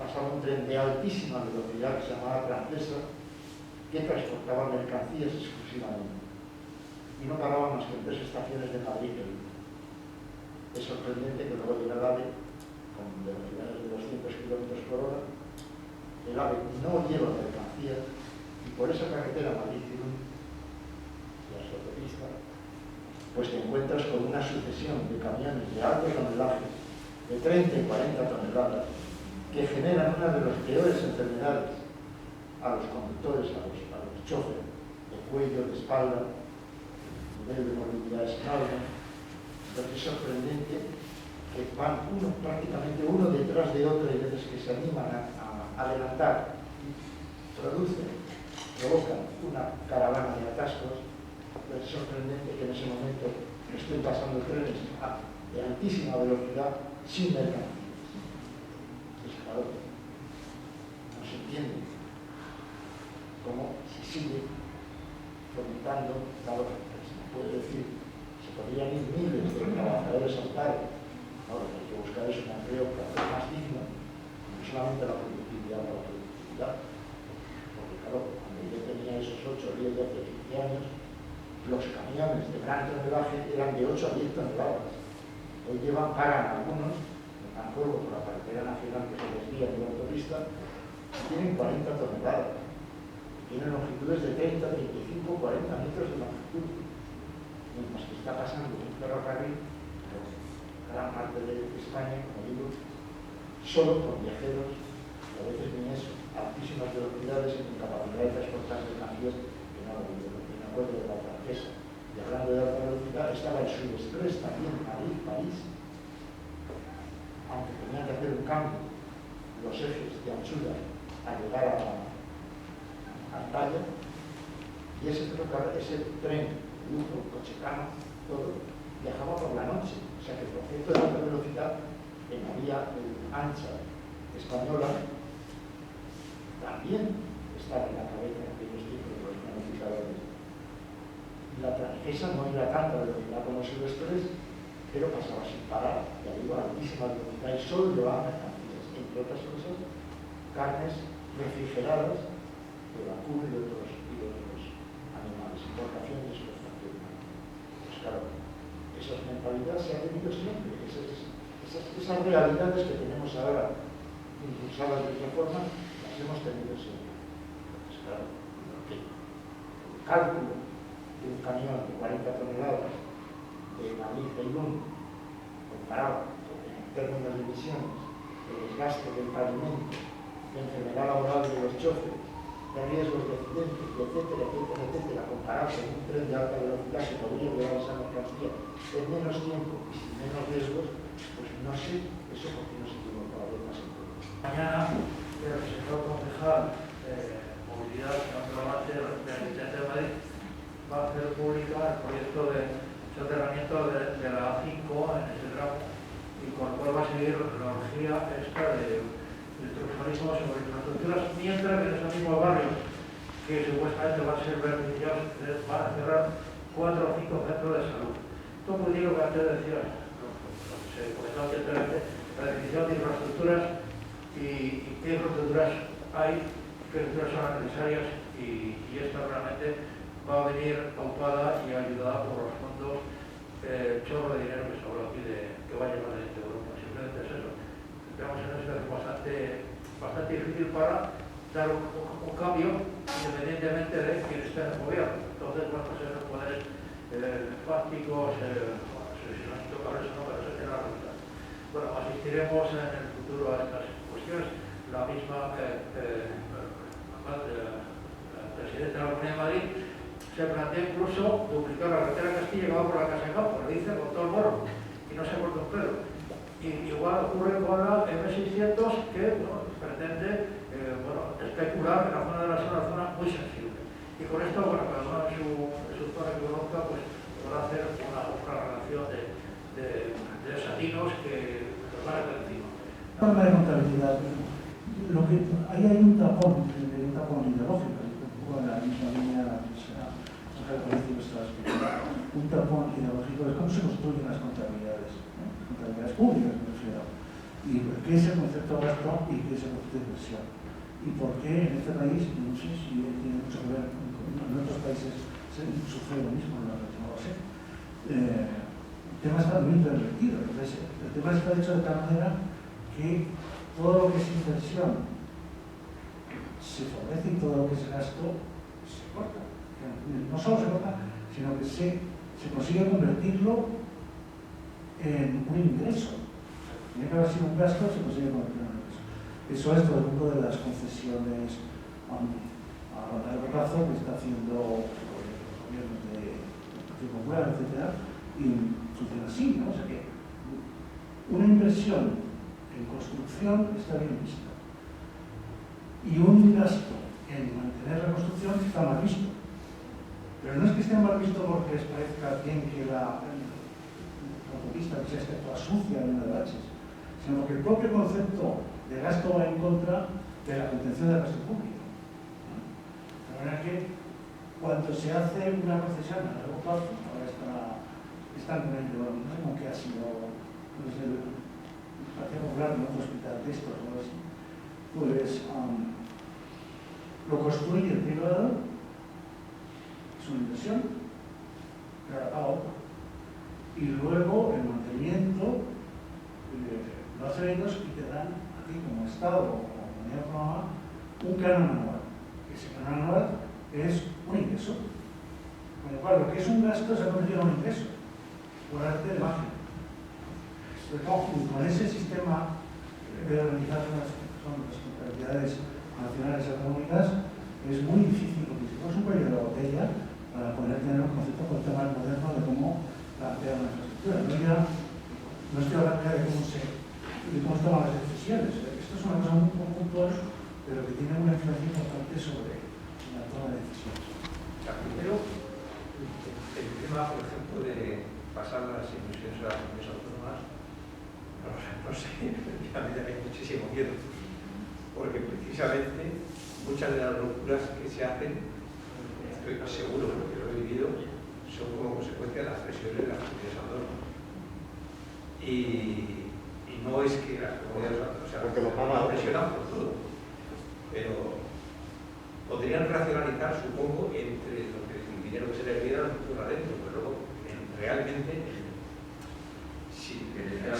pasaba un tren de altísima velocidad que se llamaba Francesa, que transportaba mercancías exclusivamente. Y no paraba más que en 3 estaciones de Madrid. Es sorprendente que luego llega el AVE con velocidades de 200 km por hora. El AVE no lleva mercancías y por esa carretera Madrid-Irún, la autopista, pues te encuentras con una sucesión de camiones de alto tonelaje, de 30 y 40 toneladas, que generan una de las peores enfermedades a los conductores, a los choferes, de cuello, de espalda, el nivel de movilidad es enorme. Entonces es sorprendente que van prácticamente uno detrás de otro, y veces que se animan a adelantar, provocan una caravana de atascos. Entonces es sorprendente que en ese momento estén pasando trenes de altísima velocidad sin mercancías. Entonces, claro, no se entiende cómo se sigue fomentando, claro, se puede decir, se podrían ir miles de trabajadores al paro. Ahora, lo que hay que buscar es un empleo más digno, no solamente la productividad para la productividad, porque claro, cuando yo tenía esos 8, 10, 12, 15 años, los camiones de gran tonelaje eran de 8 a 10 toneladas. Hoy paran algunos, en Manjuego, por la carretera nacional que se desvía de la autopista, tienen 40 toneladas. Tienen longitudes de 30, 35, 40 metros de longitud. Mientras que está pasando un ferrocarril por gran parte de España, como digo, solo con viajeros, y a veces ni eso, a altísimas velocidades y con capacidad de transportar mercancías, que no me acuerdo de la Francesa. Y hablando de alta velocidad, estaba el Sud-Express también, Madrid, París, aunque tenían que hacer un cambio, los ejes de anchura a llegar a Antalla, y ese tren, lujo, cochecano, todo, viajaba por la noche. O sea que el concepto de alta velocidad en la vía ancha española también estaba en la cabeza de aquellos tipos de los planificadores. La Francesa no iba a tanta velocidad como el Sud-Express, pero pasaba sin parar, y arriba a altísima velocidad, y solo llevaba mercancías, entre otras cosas, carnes refrigeradas de vacuno y de otros animales, importaciones y exportaciones. Pues claro, esas mentalidades se han tenido siempre, esas realidades que tenemos ahora impulsadas de otra forma, las hemos tenido siempre. Pues claro, el cálculo de un camión de 40 toneladas de Madrid a Irún, comparado en términos de emisiones, el desgaste del pavimento, de enfermedad laboral de los choferes, de riesgos de accidentes, etcétera, etcétera, etcétera, comparado con un tren de alta velocidad que podría llevar esa mercancía en menos tiempo y sin menos riesgos, pues no sé eso por qué no se tuvo cada vez más en cuenta. Mañana el sector concejal Movilidad, Señor mientras que en ese mismo barrio, que supuestamente va a ser beneficioso, van a cerrar 4 o 5 centros de salud. Esto muy bien lo que antes decía, se comentó anteriormente, la definición de infraestructuras y qué infraestructuras hay, qué infraestructuras son las necesarias, y esto realmente va a venir pautada y ayudada por los fondos, chorro de dinero que se habló aquí que va a llegar de Europa. Simplemente es eso. Estamos en una situación bastante difícil para dar un cambio independientemente de quién esté en el gobierno. Entonces, bueno, pues esos poderes fácticos, si no han tocado eso, no, pero eso tiene la realidad. Bueno, asistiremos en el futuro a estas cuestiones. La misma presidente de la Comunidad de Madrid se plantea incluso duplicar la carretera Castilla que va por la Casa de Campo, le dice con todo el morro, y no se corta un pelo. Y igual ocurre con la M600 que pretende especular en la zona de la zona muy sensible. Y con esto, bueno, cada uno en su zona que conozca, pues podrá hacer una relación de desatinos que nos van a estar encima. Habla de contabilidad, ahí hay un tapón ideológico, un poco en la misma línea que se ha un tapón ideológico de cómo se construyen las contabilidades públicas, me refiero, y qué es el concepto de gasto y qué es el concepto de inversión, y por qué en este país, no sé si tiene mucho que ver, en otros países se sufre lo mismo, no lo sé. El tema está muy pervertido, entonces el tema está hecho de tal manera que todo lo que es inversión se favorece y todo lo que es gasto se corta. No solo se corta, sino que se consigue convertirlo en un ingreso. Tiene que haber sido un gasto, se consigue convertir en un ingreso. Eso es todo el mundo de las concesiones a largo plazo que está haciendo los gobiernos de Partido Popular, etc. Y funciona así, ¿no? O sea que una inversión en construcción está bien vista. Y un gasto en mantener la construcción está mal visto. Pero no es que esté mal visto porque les parezca bien que la autopista que sea toda sucia, llena de baches, sino porque el propio concepto de gasto va en contra de la contención del gasto público. De manera que cuando se hace una concesión a largo plazo, ahora están con el no sé con qué ha sido desde el Partido Popular en otro hospital de estos, ¿no? Pues lo construye el privado, es una inversión, pero la paga otro. Y luego el mantenimiento lo hacen ellos y te dan a ti como Estado o como comunidad autónoma un canon anual. Ese canon anual es un ingreso. Con lo cual, lo que es un gasto se ha convertido en un ingreso, por arte de magia. Con ese sistema de organizar las responsabilidades nacionales y autonómicas es muy difícil, porque si no es un cuello de la botella para poder tener un concepto más moderno de cómo plantear una infraestructura. No estoy hablando ya de cómo se toman las decisiones. Esto es una cosa muy puntual, pero que tiene una influencia importante sobre la toma de decisiones. Primero, el tema, por ejemplo, de pasar las inversiones a las comunidades autónomas, no sé, a mí me da muchísimo miedo, porque precisamente muchas de las locuras que se hacen, estoy seguro porque lo he vivido, son como consecuencia de las presiones de las comunidades autónomas. Y no es que las comunidades autónomas, o sea, porque lo pagan, presionan por todo, pero podrían racionalizar, supongo, entre lo que el dinero que se les diera lo que fuera adentro, pero luego realmente pero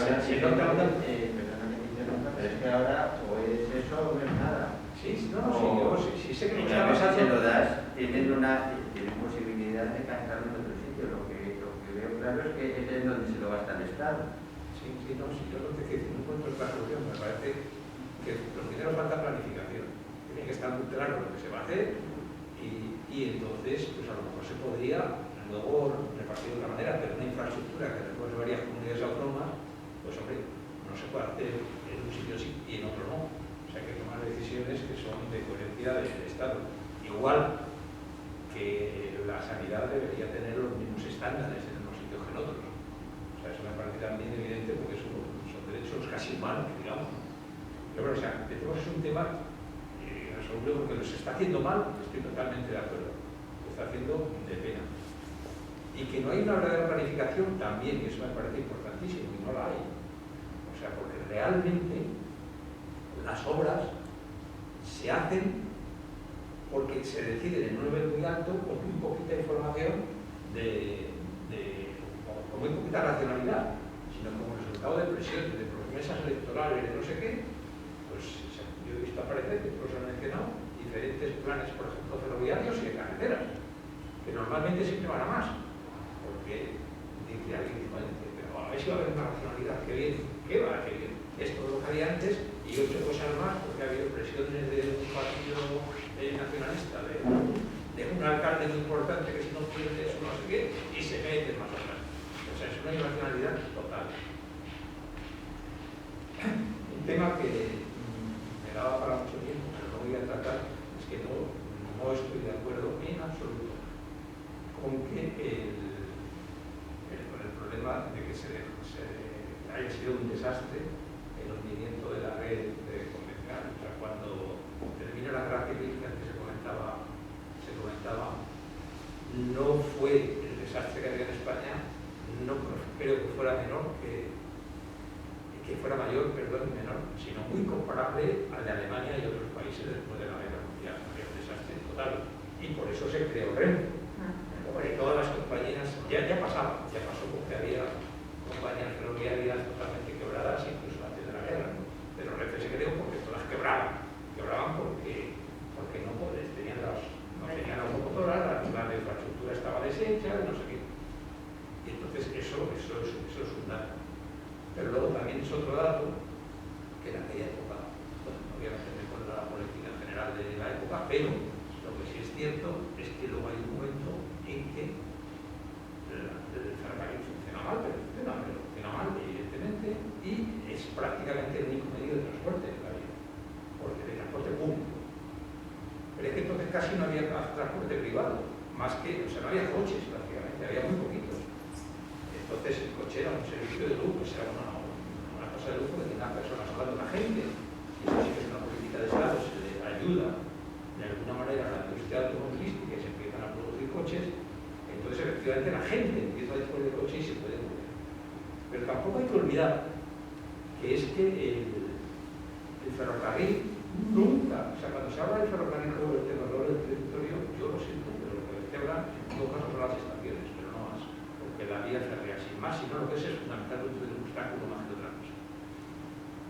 es que ahora o es eso o no es nada. Sí, sé que no a veces se lo das, tienen posibilidad de gastarlo en otro sitio. Lo que veo claro es que es donde se lo gasta el Estado. Sí, yo lo que no encuentro es la solución. Me parece que los dineros falta planificación. Tiene que estar muy claro lo que se va a hacer y entonces, pues a lo mejor se podría luego repartir de otra manera, pero una infraestructura que recorre varias comunidades autónomas, pues hombre, no se puede hacer en un sitio sí y en otro no. O sea, que tomar decisiones que son de coherencia del Estado. Igual que la sanidad debería tener los mismos estándares en unos sitios que en otros. O sea, eso me parece también evidente porque son derechos casi humanos, digamos. Pero bueno, o sea, es un tema, no sé lo único que se está haciendo mal, estoy totalmente de acuerdo. Se está haciendo de pena. Y que no hay una verdadera planificación también, que eso me parece importantísimo, y no la hay. O sea, porque realmente las obras se hacen porque se deciden en un nivel muy alto con muy poquita información con muy poquita racionalidad, sino como resultado de presiones, de promesas electorales, de no sé qué. Pues yo he visto aparecer, que todos han mencionado, diferentes planes, por ejemplo, ferroviarios y de carreteras, que normalmente siempre van a más, porque dice alguien, pero a ver si va a haber una racionalidad, qué bien, qué va, qué bien. Esto es lo que había antes y 8 cosas más, porque ha habido presiones de un partido nacionalista, de un alcalde muy importante que si no pierde eso no sé qué, y se mete más o menos. O sea, es una irracionalidad total. Un tema que me daba para mucho tiempo, pero no voy a tratar, es que no estoy de acuerdo en absoluto con que con el problema de que haya sido un desastre el hundimiento de la red convencional. O sea, cuando termina la guerra civil, que antes se comentaba, no fue el desastre que había en España, no creo que fuera menor, sino muy comparable al de Alemania y otros países después de la guerra mundial. Había un desastre total. Y por eso se creó Renfe. Porque todas las compañías, ya pasó porque había compañías ferroviarias totalmente quebradas, incluso antes de la guerra, ¿no? Pero Renfe se creó porque todas quebraban porque no tenían la locomotora, la infraestructura estaba deshecha, no sé qué. Y entonces eso es un dato. Pero luego también es otro dato que en aquella época, bueno, no voy a meterme con la política en general de la época, pero lo que sí es cierto es que luego hay un momento en que el ferrocarril funciona mal, evidentemente, y es prácticamente el único medio de transporte de la vida, porque de transporte público. Pero es que entonces casi no había transporte privado, no había coches prácticamente, había muy poquitos. Entonces el coche era un servicio de lujo, era una cosa de lujo que tenía personas hablando a la gente, y eso sí que es una política de Estado, se le ayuda de alguna manera a la industria automovilística y se empiezan a producir coches. Entonces, efectivamente, la gente empieza a disponer de coche y se puede mover. Pero tampoco hay que olvidar que es que el ferrocarril nunca, o sea, cuando se habla del ferrocarril como vertebrador del territorio, yo lo siento, pero lo que vertebra en todo caso son las estaciones, pero no más, porque la vía férrea sin más, sino lo que es fundamentalmente un obstáculo más que otra cosa.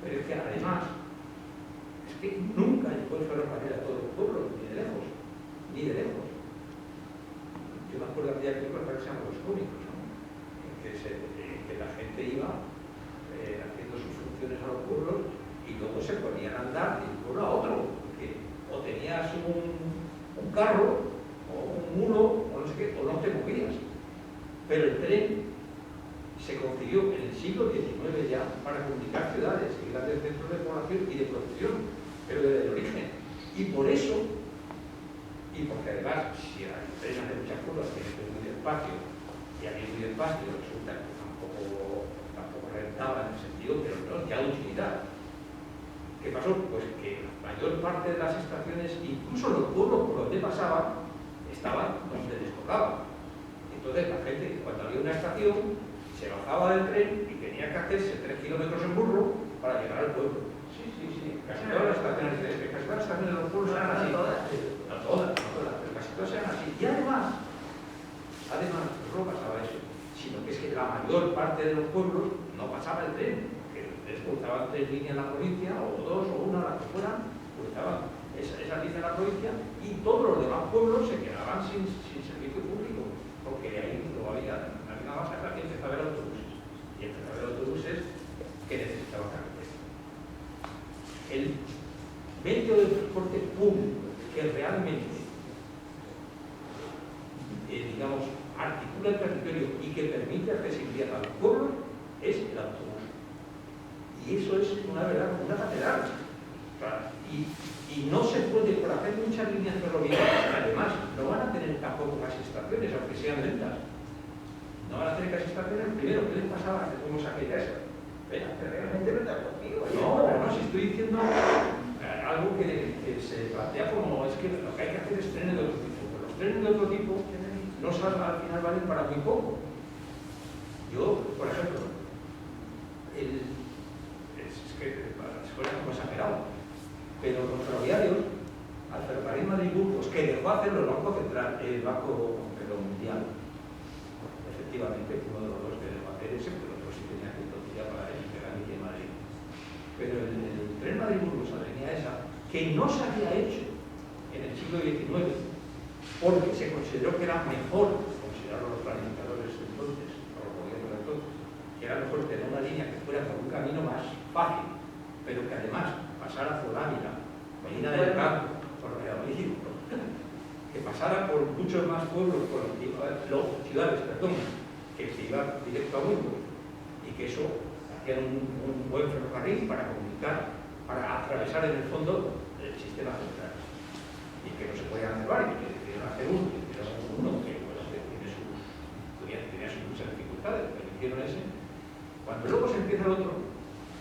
Pero es que además, es que nunca llegó el ferrocarril a todo el pueblo, ni de lejos. Yo me acuerdo de aquella película que se llama Los Cómicos, ¿no? que la gente iba haciendo sus funciones a los pueblos y luego se ponían a andar de un pueblo a otro, porque o tenías un carro o un mulo o no sé qué, o no te movías. Pero el tren se concibió en el siglo XIX ya para comunicar ciudades y grandes centros de población y de producción, pero desde el origen. Y por eso, y porque además, si el tren hace muchas curvas, tiene que ir muy despacio, y a mí muy despacio resulta que tampoco rentaba en el sentido, pero no, ya de utilidad. ¿Qué pasó? Pues que la mayor parte de las estaciones, incluso los pueblos por donde pasaba, estaban donde les tocaba. Entonces la gente, cuando había una estación, se bajaba del tren y tenía que hacerse 3 kilómetros en burro para llegar al pueblo. Sí. Casi todas las estaciones de los pueblos eran así. No todas, pero casi todas eran así. Y además, no pasaba eso, sino que es que la mayor parte de los pueblos no pasaba el tren, que les cruzaban 3 líneas en la provincia, o 2 o 1, las que fueran, cruzaban esa línea en la provincia, y todos los demás pueblos se quedaban sin servicio público, porque ahí no había nada más hasta que empezaba a haber autobuses. Y empezaba a haber autobuses que necesitaban carretera. El medio de transporte público que realmente articula el territorio y que permite accesibilidad a los pueblos es el autobús. Y eso es una verdad, una catedral. Y no se puede, por hacer muchas líneas ferroviarias, además no van a tener tampoco casi estaciones, aunque sean lentas. No van a tener casi estaciones. Primero, ¿qué les pasaba? Que fuimos a aquella esa. Pero realmente no está conmigo. No, si estoy diciendo algo que se plantea lo que hay que hacer es trenes de otro tipo. Pero los trenes de otro tipo no al final valen para muy poco. Yo, por ejemplo, es que suena como exagerado, pero los ferroviarios, al ferrocarril Madrid-Burgos, que dejó hacerlo el Banco Central, el Banco Mundial, efectivamente uno de los dos que dejó hacer ese, pero otro sí tenía que ya para él, que era Guille Madrid. Pero el tren Madrid-Burgos, la línea esa, que no se había hecho en el siglo XIX, porque se consideró que era mejor, consideraron los planificadores de entonces, o los gobiernos de entonces, que era mejor tener una línea que fuera por un camino más fácil, pero que además pasara por Ávila, Medina del Campo, por Valladolid, que pasara por muchos más pueblos, por ciudades, perdón, que se iba directo a Burgos, y que eso hacía un buen ferrocarril para comunicar, para atravesar en el fondo el sistema central, y que no se podían hacer varios, que decidieron hacer uno que bueno, tenía sus muchas dificultades, pero hicieron ese. Cuando luego se empieza el otro,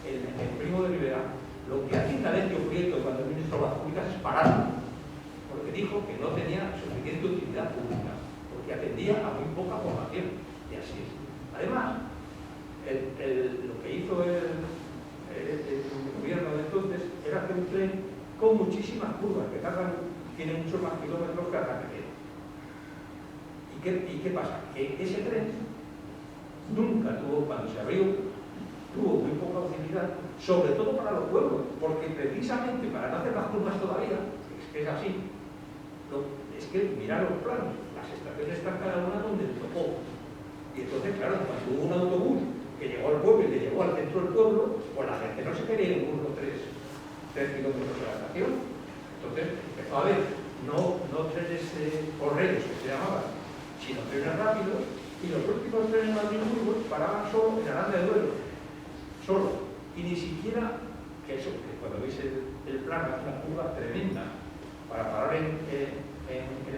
el primo de Rivera, lo que hace Indalecio Prieto cuando el ministro de Obras Públicas es pararlo, porque dijo que no tenía suficiente utilidad pública, porque atendía a muy poca población, y así es. Además, lo que hizo el gobierno de entonces era hacer un tren con muchísimas curvas, que tienen muchos más kilómetros que la carretera. ¿Y qué pasa? Que ese tren nunca tuvo, cuando se abrió, tuvo muy poca utilidad, sobre todo para los pueblos, porque precisamente para no hacer las curvas todavía, es que es así, es que mirar los planos, las estaciones están cada una donde le tocó. Y entonces, claro, cuando hubo un autobús que llegó al pueblo y le llegó al centro del pueblo, pues la gente no se quería ir en burro 3 kilómetros de la estación. Entonces empezó a haber no trenes correos que se llamaban, sino trenes rápidos, y los últimos trenes Madrid-Burgos paraban solo en Aranda de Duero, solo, y ni siquiera, que cuando veis el plan, es una curva tremenda para parar en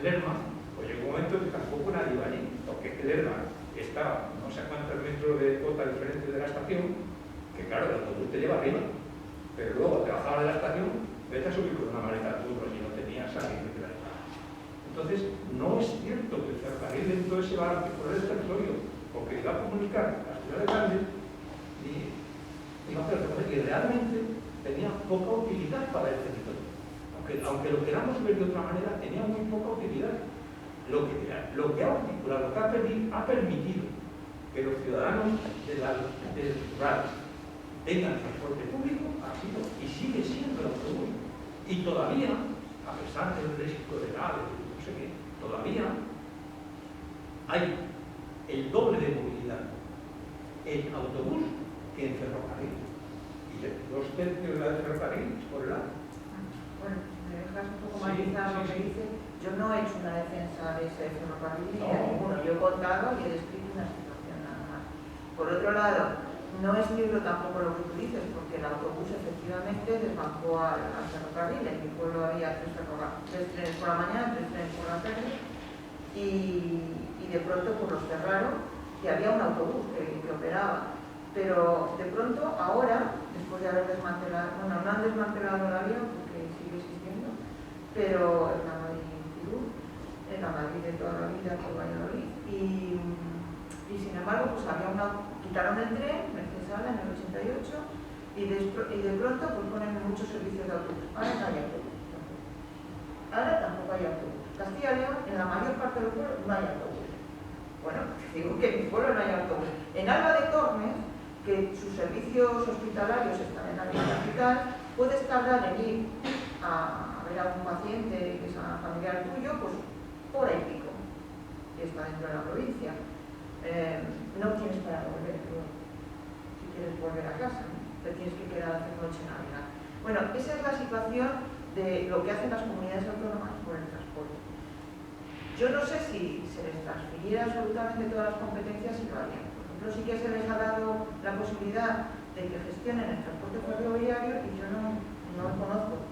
Lerma, pues llegó un momento que tampoco nadie iba allí, porque Lerma está no sé cuántos metros de cota diferente de la estación, que claro, el autobús te lleva arriba, pero luego te bajaba de la estación, vete a subir con una maleta al turno y no tenías alguien que te la llevara. Entonces, no es cierto que el ferrocarril dentro de ese bar que por el territorio, porque iba a comunicar las ciudades grandes y realmente tenía poca utilidad para el territorio. Aunque lo queramos ver de otra manera, tenía muy poca utilidad. Lo que ha articulado, lo que ha permitido que los ciudadanos del rural tengan transporte público ha sido y sigue siendo el autobús. Y todavía, a pesar del éxito de no sé qué, todavía hay el doble de movilidad en autobús que en ferrocarril. Y 2 tercios de la de ferrocarril es por el lado. Bueno, me dejas un poco matizar lo que dice. Yo no he hecho una defensa de ese ferrocarril ni de ninguno. Yo he contado y he descrito una situación nada más. Por otro lado, no es libro tampoco lo que tú dices, porque el autobús efectivamente desbancó al ferrocarril. En mi pueblo había 3 trenes por la mañana, 3 trenes por la tarde, y de pronto pues los cerraron, que había un autobús que operaba. Pero de pronto, ahora, después de haber desmantelado, bueno, no han desmantelado la vía porque sigue existiendo, pero en la Madrid-Tirú, en la Madrid de toda la vida por Valladolid, y sin embargo, pues quitaron el tren, Mercesala, en el 88, y de pronto pues ponen muchos servicios de autobús. Ahora no hay autobús. Ahora tampoco hay autobús. Castilla y León, en la mayor parte del pueblo, no hay autobús. Bueno, digo que en mi pueblo no hay autobús. En Alba de Tormes, que sus servicios hospitalarios están en la capital, puedes tardar en ir a ver a un paciente que es familiar tuyo, pues hora y pico, que está dentro de la provincia. No tienes para volver, pero si quieres volver a casa, ¿no? Te tienes que quedar a hacer noche en Navidad. Bueno, esa es la situación de lo que hacen las comunidades autónomas por el transporte. Yo no sé si se les transfiriera absolutamente todas las competencias y lo harían. Por ejemplo, sí que se les ha dado la posibilidad de que gestionen el transporte ferroviario y yo no conozco,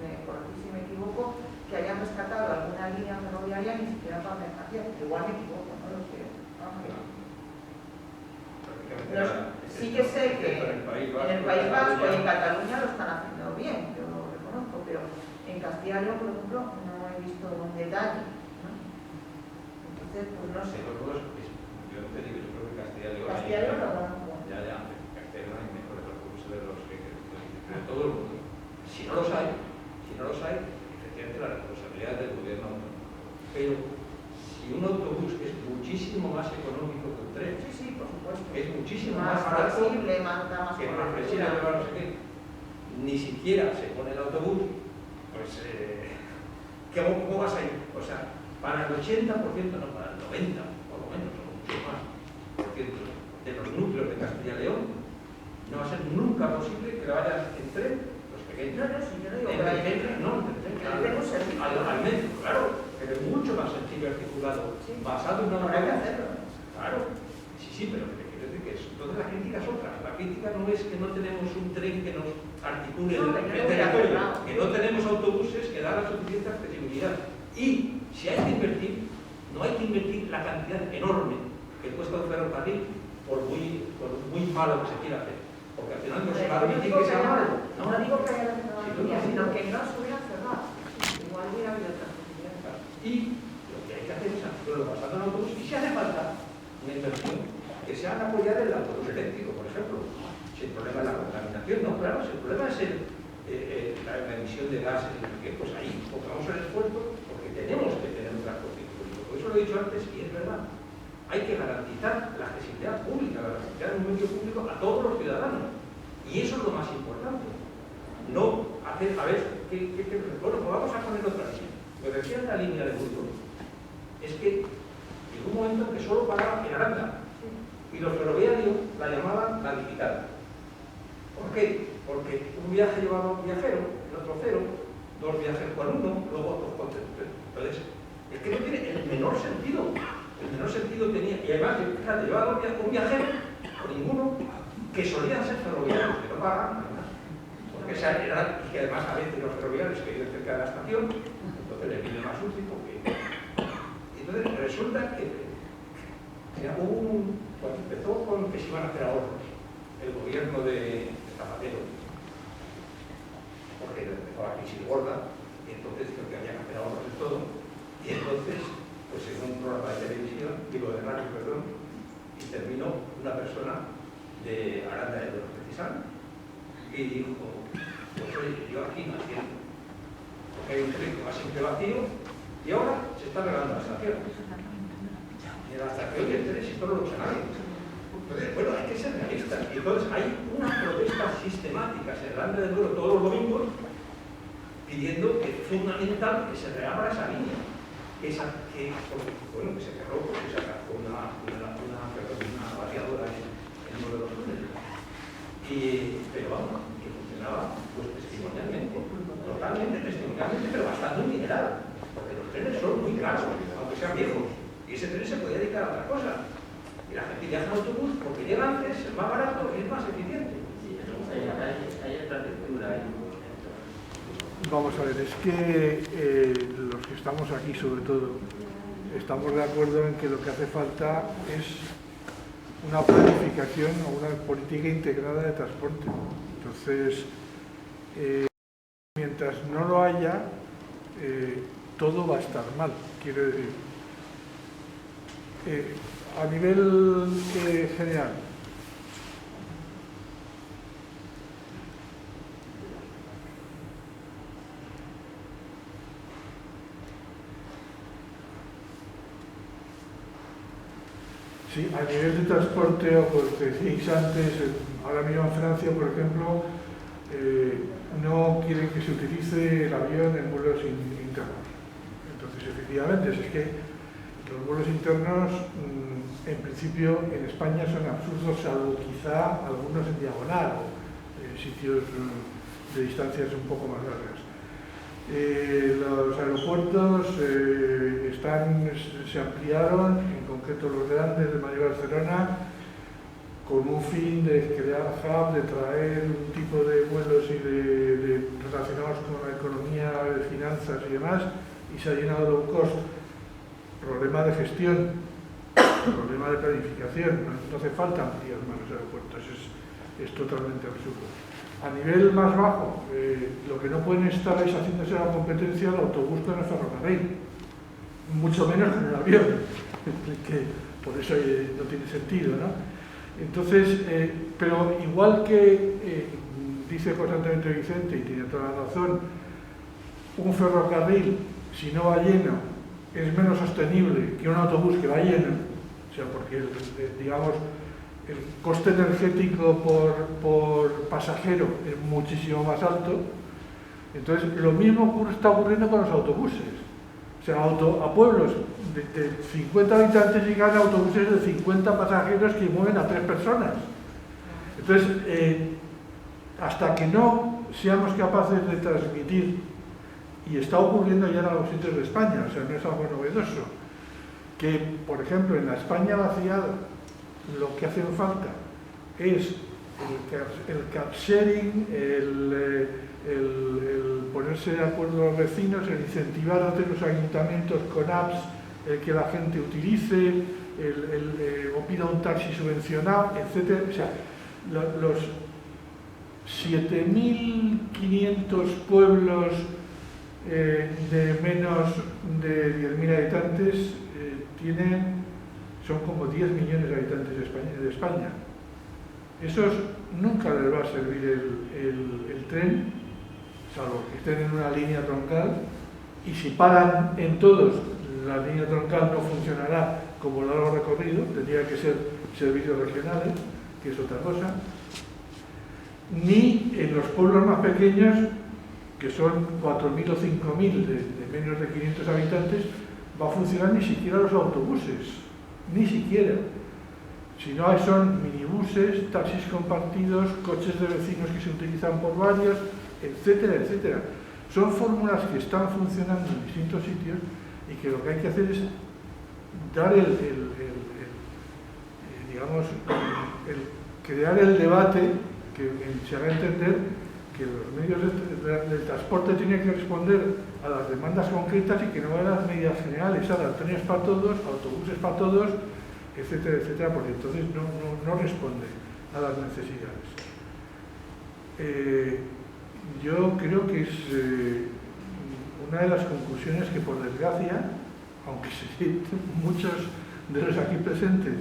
me corregí si me equivoco, que hayan rescatado alguna línea ferroviaria ni siquiera para mercancías. Igual me equivoco, no lo sé. Sí que sé que en el País Vasco y en Cataluña lo están haciendo bien, yo lo reconozco, pero en Castilla y León, por ejemplo, no he visto un detalle, ¿no? Entonces, pues no sé. Yo te digo, yo creo que Castilla y León... Castilla y León lo conozco. Ya, Castilla y León hay mejores autobuses de los que de todo el mundo. Si no los hay, efectivamente la responsabilidad del gobierno. Pero si un autobús es muchísimo más económico que un tren, Sí, por supuesto. es muchísimo Más más barato flexible, más que reflexiona, no sé qué, ni siquiera se pone el autobús, pues ¿cómo vas a ir? O sea, para el 80%, no, para el 90%, por lo menos, o mucho más, por ciento de los núcleos de Castilla y León, no va a ser nunca posible que vayan en tren los pequeños. No, sí, yo no digo En que el tren, no, en el tren, claro, tengo un servicio. al metro, claro, pero es mucho más sencillo articulado, Sí. basado en una Habrá que manera. hacerlo. Claro, sí, pero te quiero decir que entonces la crítica es otra. La crítica no es que no tenemos un tren que nos articule No, el que no territorio, hubiera que no tenemos autobuses que dan la suficiente accesibilidad. Y si hay que invertir, no hay que invertir la cantidad enorme que cuesta un ferrocarril por muy malo que se quiera hacer. Porque al final no se va a permitir que sea malo. No digo que haya cerrado Sí, la vía, no, sino no. que no se hubiera cerrado. Igual hubiera habido otras posibilidades. Y lo que hay que hacer es hacerlo basado en autobús. Y si hace falta una inversión, que se haga apoyar el autobús eléctrico, por ejemplo. Si el problema es la contaminación, no, claro, si el problema es la emisión de gases, pues ahí pongamos el esfuerzo, porque tenemos que tener un transporte público. Por eso lo he dicho antes y es verdad. Hay que garantizar la accesibilidad pública, garantizar un medio público a todos los ciudadanos. Y eso es lo más importante. No hacer, a ver, bueno, pues vamos a poner otra línea. Lo que decía en la línea de Burgos es que llegó un momento en que solo paraba en Aranda. Y los ferroviarios la llamaban la digital. ¿Por qué? Porque un viaje llevaba un viajero, el otro cero, dos viajes con uno, luego dos con tres. Entonces, es que no tiene el menor sentido. El menor sentido tenía, y además, fíjate, llevaba un viajero, o ninguno, que solían ser ferroviarios, que no pagaban nada. Porque y que además a veces los ferroviarios que viven cerca de la estación, entonces les viene más útil porque... Entonces resulta que cuando empezó con que se iban a hacer ahorros, el gobierno de Zapatero, porque empezó la crisis gorda, y entonces creo que había que hacer ahorros de todo, y entonces, pues en un programa de televisión, de radio, perdón, intervino una persona de Aranda de Duero, precisamente, y dijo, pues oye, yo aquí no entiendo, porque hay un tren que va siempre vacío, y ahora se está regalando la estación. Y la estación y el tren, si esto no lo usa nadie. Entonces, bueno, hay que ser realistas. Y entonces hay unas protestas sistemáticas en Aranda de Duero todos los domingos pidiendo que es fundamental que se reabra esa línea. Que se cerró porque se sacó una variadora en uno de los túneles. Pero vamos, que funcionaba pues testimonialmente, totalmente testimonialmente, pero bastante un dineral. Porque los trenes son muy caros, aunque sean viejos. Y ese tren se podía dedicar a otra cosa. Y la gente viaja en autobús porque llega antes, es más barato y es más eficiente. Hay otra lectura ahí. Vamos a ver, es que los que estamos aquí sobre todo estamos de acuerdo en que lo que hace falta es una planificación o una política integrada de transporte. Entonces, mientras no lo haya, todo va a estar mal. Quiero decir, a nivel general, sí, a nivel de transporte, o como decíais antes, ahora mismo en Francia, por ejemplo, no quieren que se utilice el avión en vuelos internos. Entonces, efectivamente, es que los vuelos internos, en principio, en España son absurdos, salvo quizá algunos en diagonal, sitios de distancias un poco más largas. Los aeropuertos se ampliaron, en concreto los grandes de Madrid y Barcelona, con un fin de crear hub, de traer un tipo de vuelos relacionados con la economía, de finanzas y demás, y se ha llenado low cost. Problema de gestión, problema de planificación, no hace falta ampliar más los aeropuertos, es totalmente absurdo. A nivel más bajo, lo que no pueden estar es haciéndose la competencia al autobús con el ferrocarril, mucho menos con el avión, que por eso no tiene sentido, ¿no? Entonces, pero igual que dice constantemente Vicente, y tiene toda la razón, un ferrocarril, si no va lleno, es menos sostenible que un autobús que va lleno, o sea, porque digamos, el coste energético por pasajero es muchísimo más alto. Entonces, lo mismo está ocurriendo con los autobuses. O sea, a pueblos de 50 habitantes llegan autobuses de 50 pasajeros que mueven a 3 personas. Entonces, hasta que no seamos capaces de transmitir, y está ocurriendo ya en algunos sitios de España, o sea, no es algo novedoso, que, por ejemplo, en la España vaciada, lo que hace falta es el car sharing, el ponerse de acuerdo a los vecinos, el incentivar a los ayuntamientos con apps que la gente utilice, o pida un taxi subvencionado, etc. O sea, los 7.500 pueblos de menos de 10.000 habitantes son como 10 millones de habitantes de España. Esos nunca les va a servir el tren, salvo que estén en una línea troncal, y si paran en todos, la línea troncal no funcionará como largo recorrido, tendría que ser servicios regionales, que es otra cosa, ni en los pueblos más pequeños, que son 4.000 o 5.000 de menos de 500 habitantes, va a funcionar ni siquiera los autobuses, ni siquiera. Si no, son minibuses, taxis compartidos, coches de vecinos que se utilizan por varios, etcétera, etcétera. Son fórmulas que están funcionando en distintos sitios y que lo que hay que hacer es dar crear el debate que se haga entender que los medios del transporte tienen que responder a las demandas concretas y que no a las medidas generales, ahora trenes para todos, autobuses para todos, etcétera, etcétera, porque entonces no responde a las necesidades. Yo creo que es una de las conclusiones que, por desgracia, aunque muchos de los aquí presentes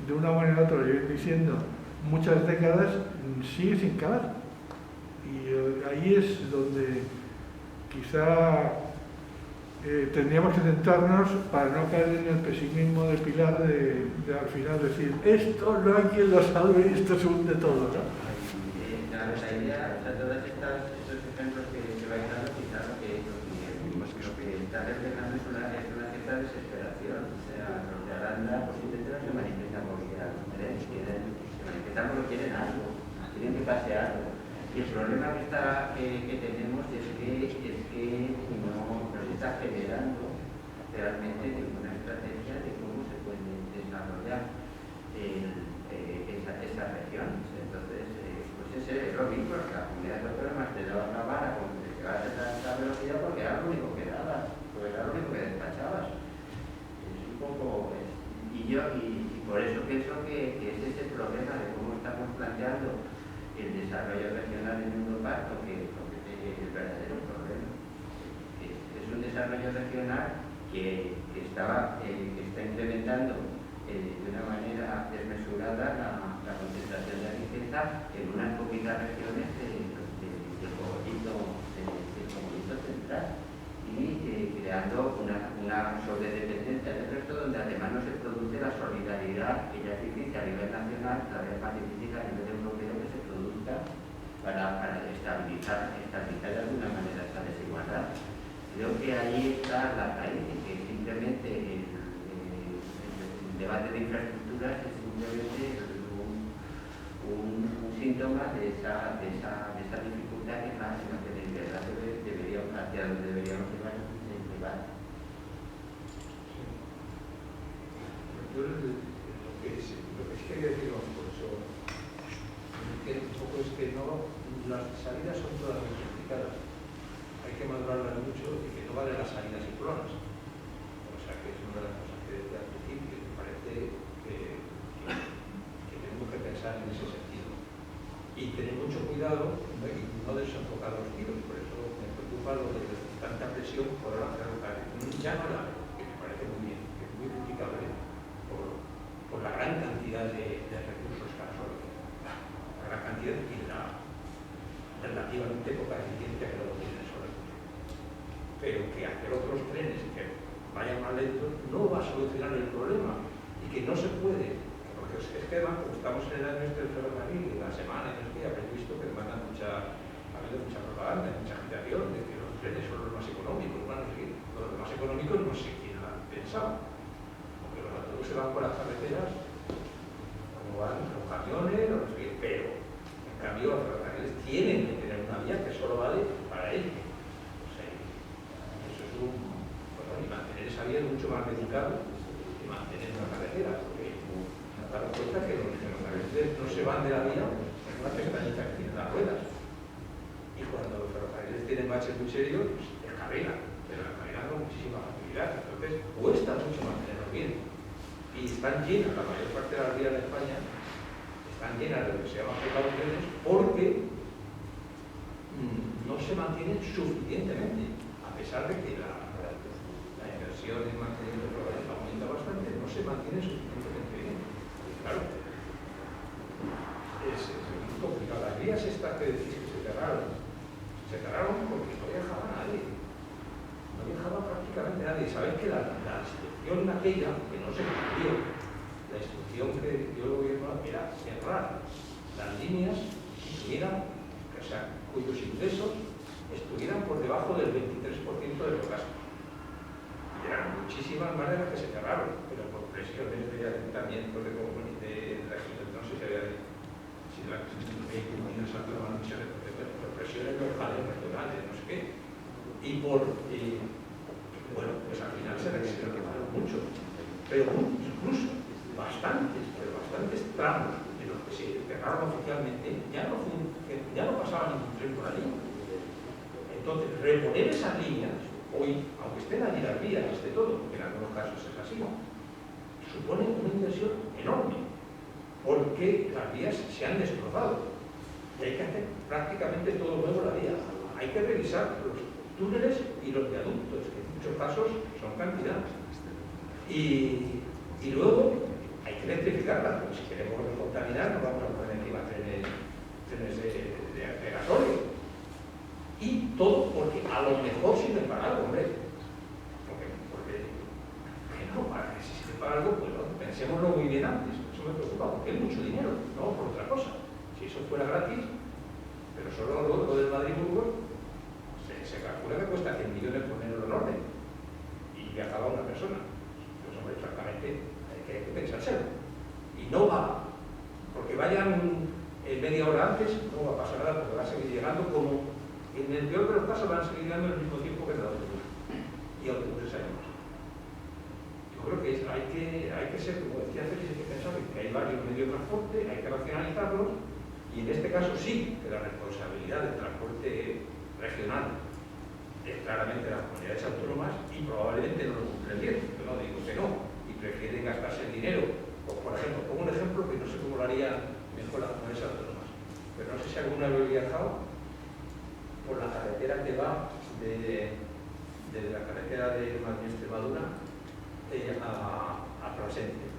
de una manera u otra lo lleven diciendo muchas décadas, sigue sin calar. Y ahí es donde quizá tendríamos que centrarnos para no caer en el pesimismo de Pilar de al final decir esto no hay quien lo salve, esto se hunde todo, ¿no? La idea, o sea, todos estos ejemplos que vais dando, quizás lo que está reflejando es una cierta desesperación. O sea, los de Aranda posiblemente no se manifiestan porque se manifiestan porque quieren algo, quieren que pase algo. Y el problema que tenemos es que no se está generando realmente ninguna estrategia de cómo se puede desarrollar esas regiones. Entonces, pues es lo mismo, la comunidad autónoma te daba una vara con que vas a esa velocidad porque era lo único que dabas, porque era lo único que despachabas. Es un poco... Y por eso pienso que ese es el problema de cómo estamos planteando el desarrollo regional en Europa, lo que es el verdadero problema. Es un desarrollo regional que está incrementando de una manera desmesurada la concentración de riqueza en unas poquitas regiones del cogollito central y creando una sobredependencia del resto donde además no se produce la solidaridad que ya es difícil a nivel nacional, cada vez más difícil a nivel europeo que se produzca para estabilizar de alguna manera esa desigualdad. Creo que ahí está la raíz y que simplemente el debate de infraestructuras es simplemente un síntoma de esa dificultad que es la que de verdad hacia donde deberíamos llevar el debate. Yo lo que sí quería decir por eso un poco es que no, las salidas son todas muy complicadas, hay que madurarlas mucho y que no valen las salidas y clonas. O sea que es una de las cosas que desde al principio me parece que tenemos que pensar en ese sentido y tener mucho cuidado no desenfocar los tiros. Por eso me preocupa lo de tanta presión por ahora ferrocarril. Ya no la que me parece muy bien, que es muy criticable por la gran cantidad de recursos que absorbe, la gran cantidad y la relativamente poca eficiencia que luego tiene sobre el futuro. Pero que hacer otros trenes que vayan más lentos no va a solucionar el problema y que no se puede, porque es que además, como estamos en el año este del ferrocarril y la semana en el que habéis visto que demanda ha habido mucha propaganda, mucha agitación de que los trenes son los más económicos, van a seguir. Los más económicos no sé quién ha pensado, porque los autobuses se van por las carreteras como van los camiones, no sé qué, pero en cambio los ferrocarriles tienen que tener una vía que solo vale para ellos. O sea, eso es y mantener esa vía es mucho más delicado que mantener una carretera, porque nos damos cuenta que los ferrocarriles no se van de la vía en una pestañita que tiene las ruedas. Y cuando los ferrocarriles tienen baches muy serios, pues descarrilan, pero descarrilan con muchísima facilidad. Entonces, cuesta mucho mantenerlos bien. Y están llenas, la mayor parte de las vías de España están llenas de lo que se llaman precauciones porque no se mantienen suficientemente, a pesar de que la inversión en mantenimiento de ferrocarriles aumenta bastante, no se mantiene suficientemente bien. Y claro, es muy complicado. Las vías estas que decís que se cerraron porque no viajaba nadie. No viajaba prácticamente nadie. Sabéis que la instrucción aquella, que no se cumplió, la instrucción que dio el gobierno era cerrar las líneas cuyos ingresos estuvieran por debajo del 23% de los gastos. Y eran muchísimas más de las que se cerraron, pero por presiones de ayuntamientos, de regímenes, no sé si había sido la comunidad autónomas, por presiones locales, regionales, no sé qué. Y bueno, pues al final se reclamaron mucho, pero incluso bastantes tramos de los que se cerraron oficialmente ya no pasaba ningún tren por allí. Entonces, reponer esas líneas, hoy, aunque estén allí las vías, esté todo, porque en algunos casos es así, supone una inversión enorme, porque las vías se han destrozado y hay que hacer prácticamente todo nuevo la vía. Hay que revisar los túneles y los viaductos, que en muchos casos son cantidad. Y luego hay que electrificarla, porque si queremos contaminar no vamos a poner encima trenes de gasolio. Y todo porque a lo mejor sirven para algo, hombre. Porque que no, para que si sirve para algo, pues no, pensémoslo muy bien antes. Eso me preocupa, porque es mucho dinero, no por otra cosa. Si eso fuera gratis, pero solo lo del Madrid-Burgos, se calcula que cuesta 100 millones ponerlo en orden. Y viajaba una persona. Pues hombre, francamente, hay que pensárselo. Y no va, porque vayan media hora antes, no va a pasar nada, porque va a seguir llegando como, en el peor de los casos, van a seguir llegando en el mismo tiempo que el autobús. Y autobuses hay más. Yo creo que hay que ser, como decía Félix, hay que pensar que hay varios medios de transporte, hay que racionalizarlos, y en este caso sí, que la responsabilidad del transporte regional es claramente las comunidades autónomas y probablemente no lo cumplen bien, yo no digo que no, y prefieren gastarse el dinero. Pues, por ejemplo, pongo un ejemplo que no sé cómo lo harían mejor las comunidades autónomas, pero no sé si alguna vez he viajado por la carretera que va de la carretera de Madrid-Extremadura a Plasencia.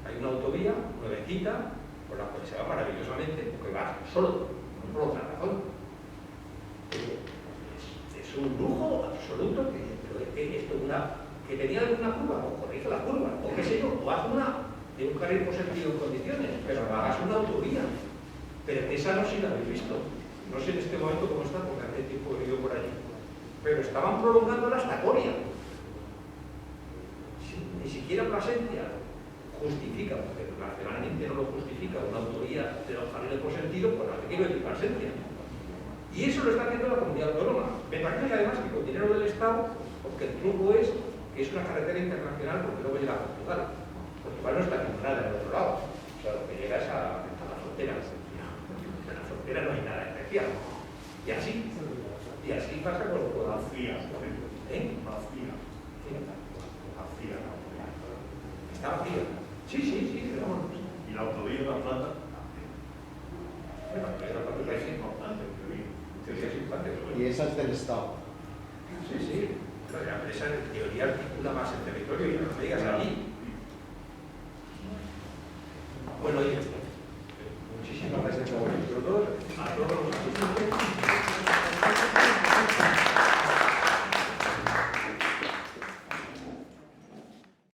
Hay una autovía nuevecita por la cual se va maravillosamente, porque va solo, no por otra razón. Es un lujo absoluto que tenía alguna curva, o corrige la curva, o qué sé yo, o haz de un carril por sentido en condiciones, pero hagas una autovía. Pero esa no sé si la habéis visto. No sé en este momento cómo está, porque hace tiempo he ido por allí. Pero estaban prolongándola hasta Coria. Ni siquiera Plasencia justifica, porque nacionalmente no lo justifica una autovía de los carriles por sentido, pues no te quiero decir Plasencia. Y eso lo está haciendo la comunidad autónoma. Me parece que además que con dinero del Estado, porque el truco es que es una carretera internacional, porque luego llega a Portugal. Portugal no está nada del otro lado. O sea, lo que llega es a la frontera. En la frontera no hay nada especial. Y así pasa con la vacía. Vacía. Está vacía. Sí, pero vamos. Y la autovía de La Plata. Bueno, la Plata es importante. y esa es del Estado. Sí, sí. Pero la empresa en teoría articula más el territorio y no me digas allí. Bueno, oye, muchísimas gracias a vosotros dos, a todos los asistentes.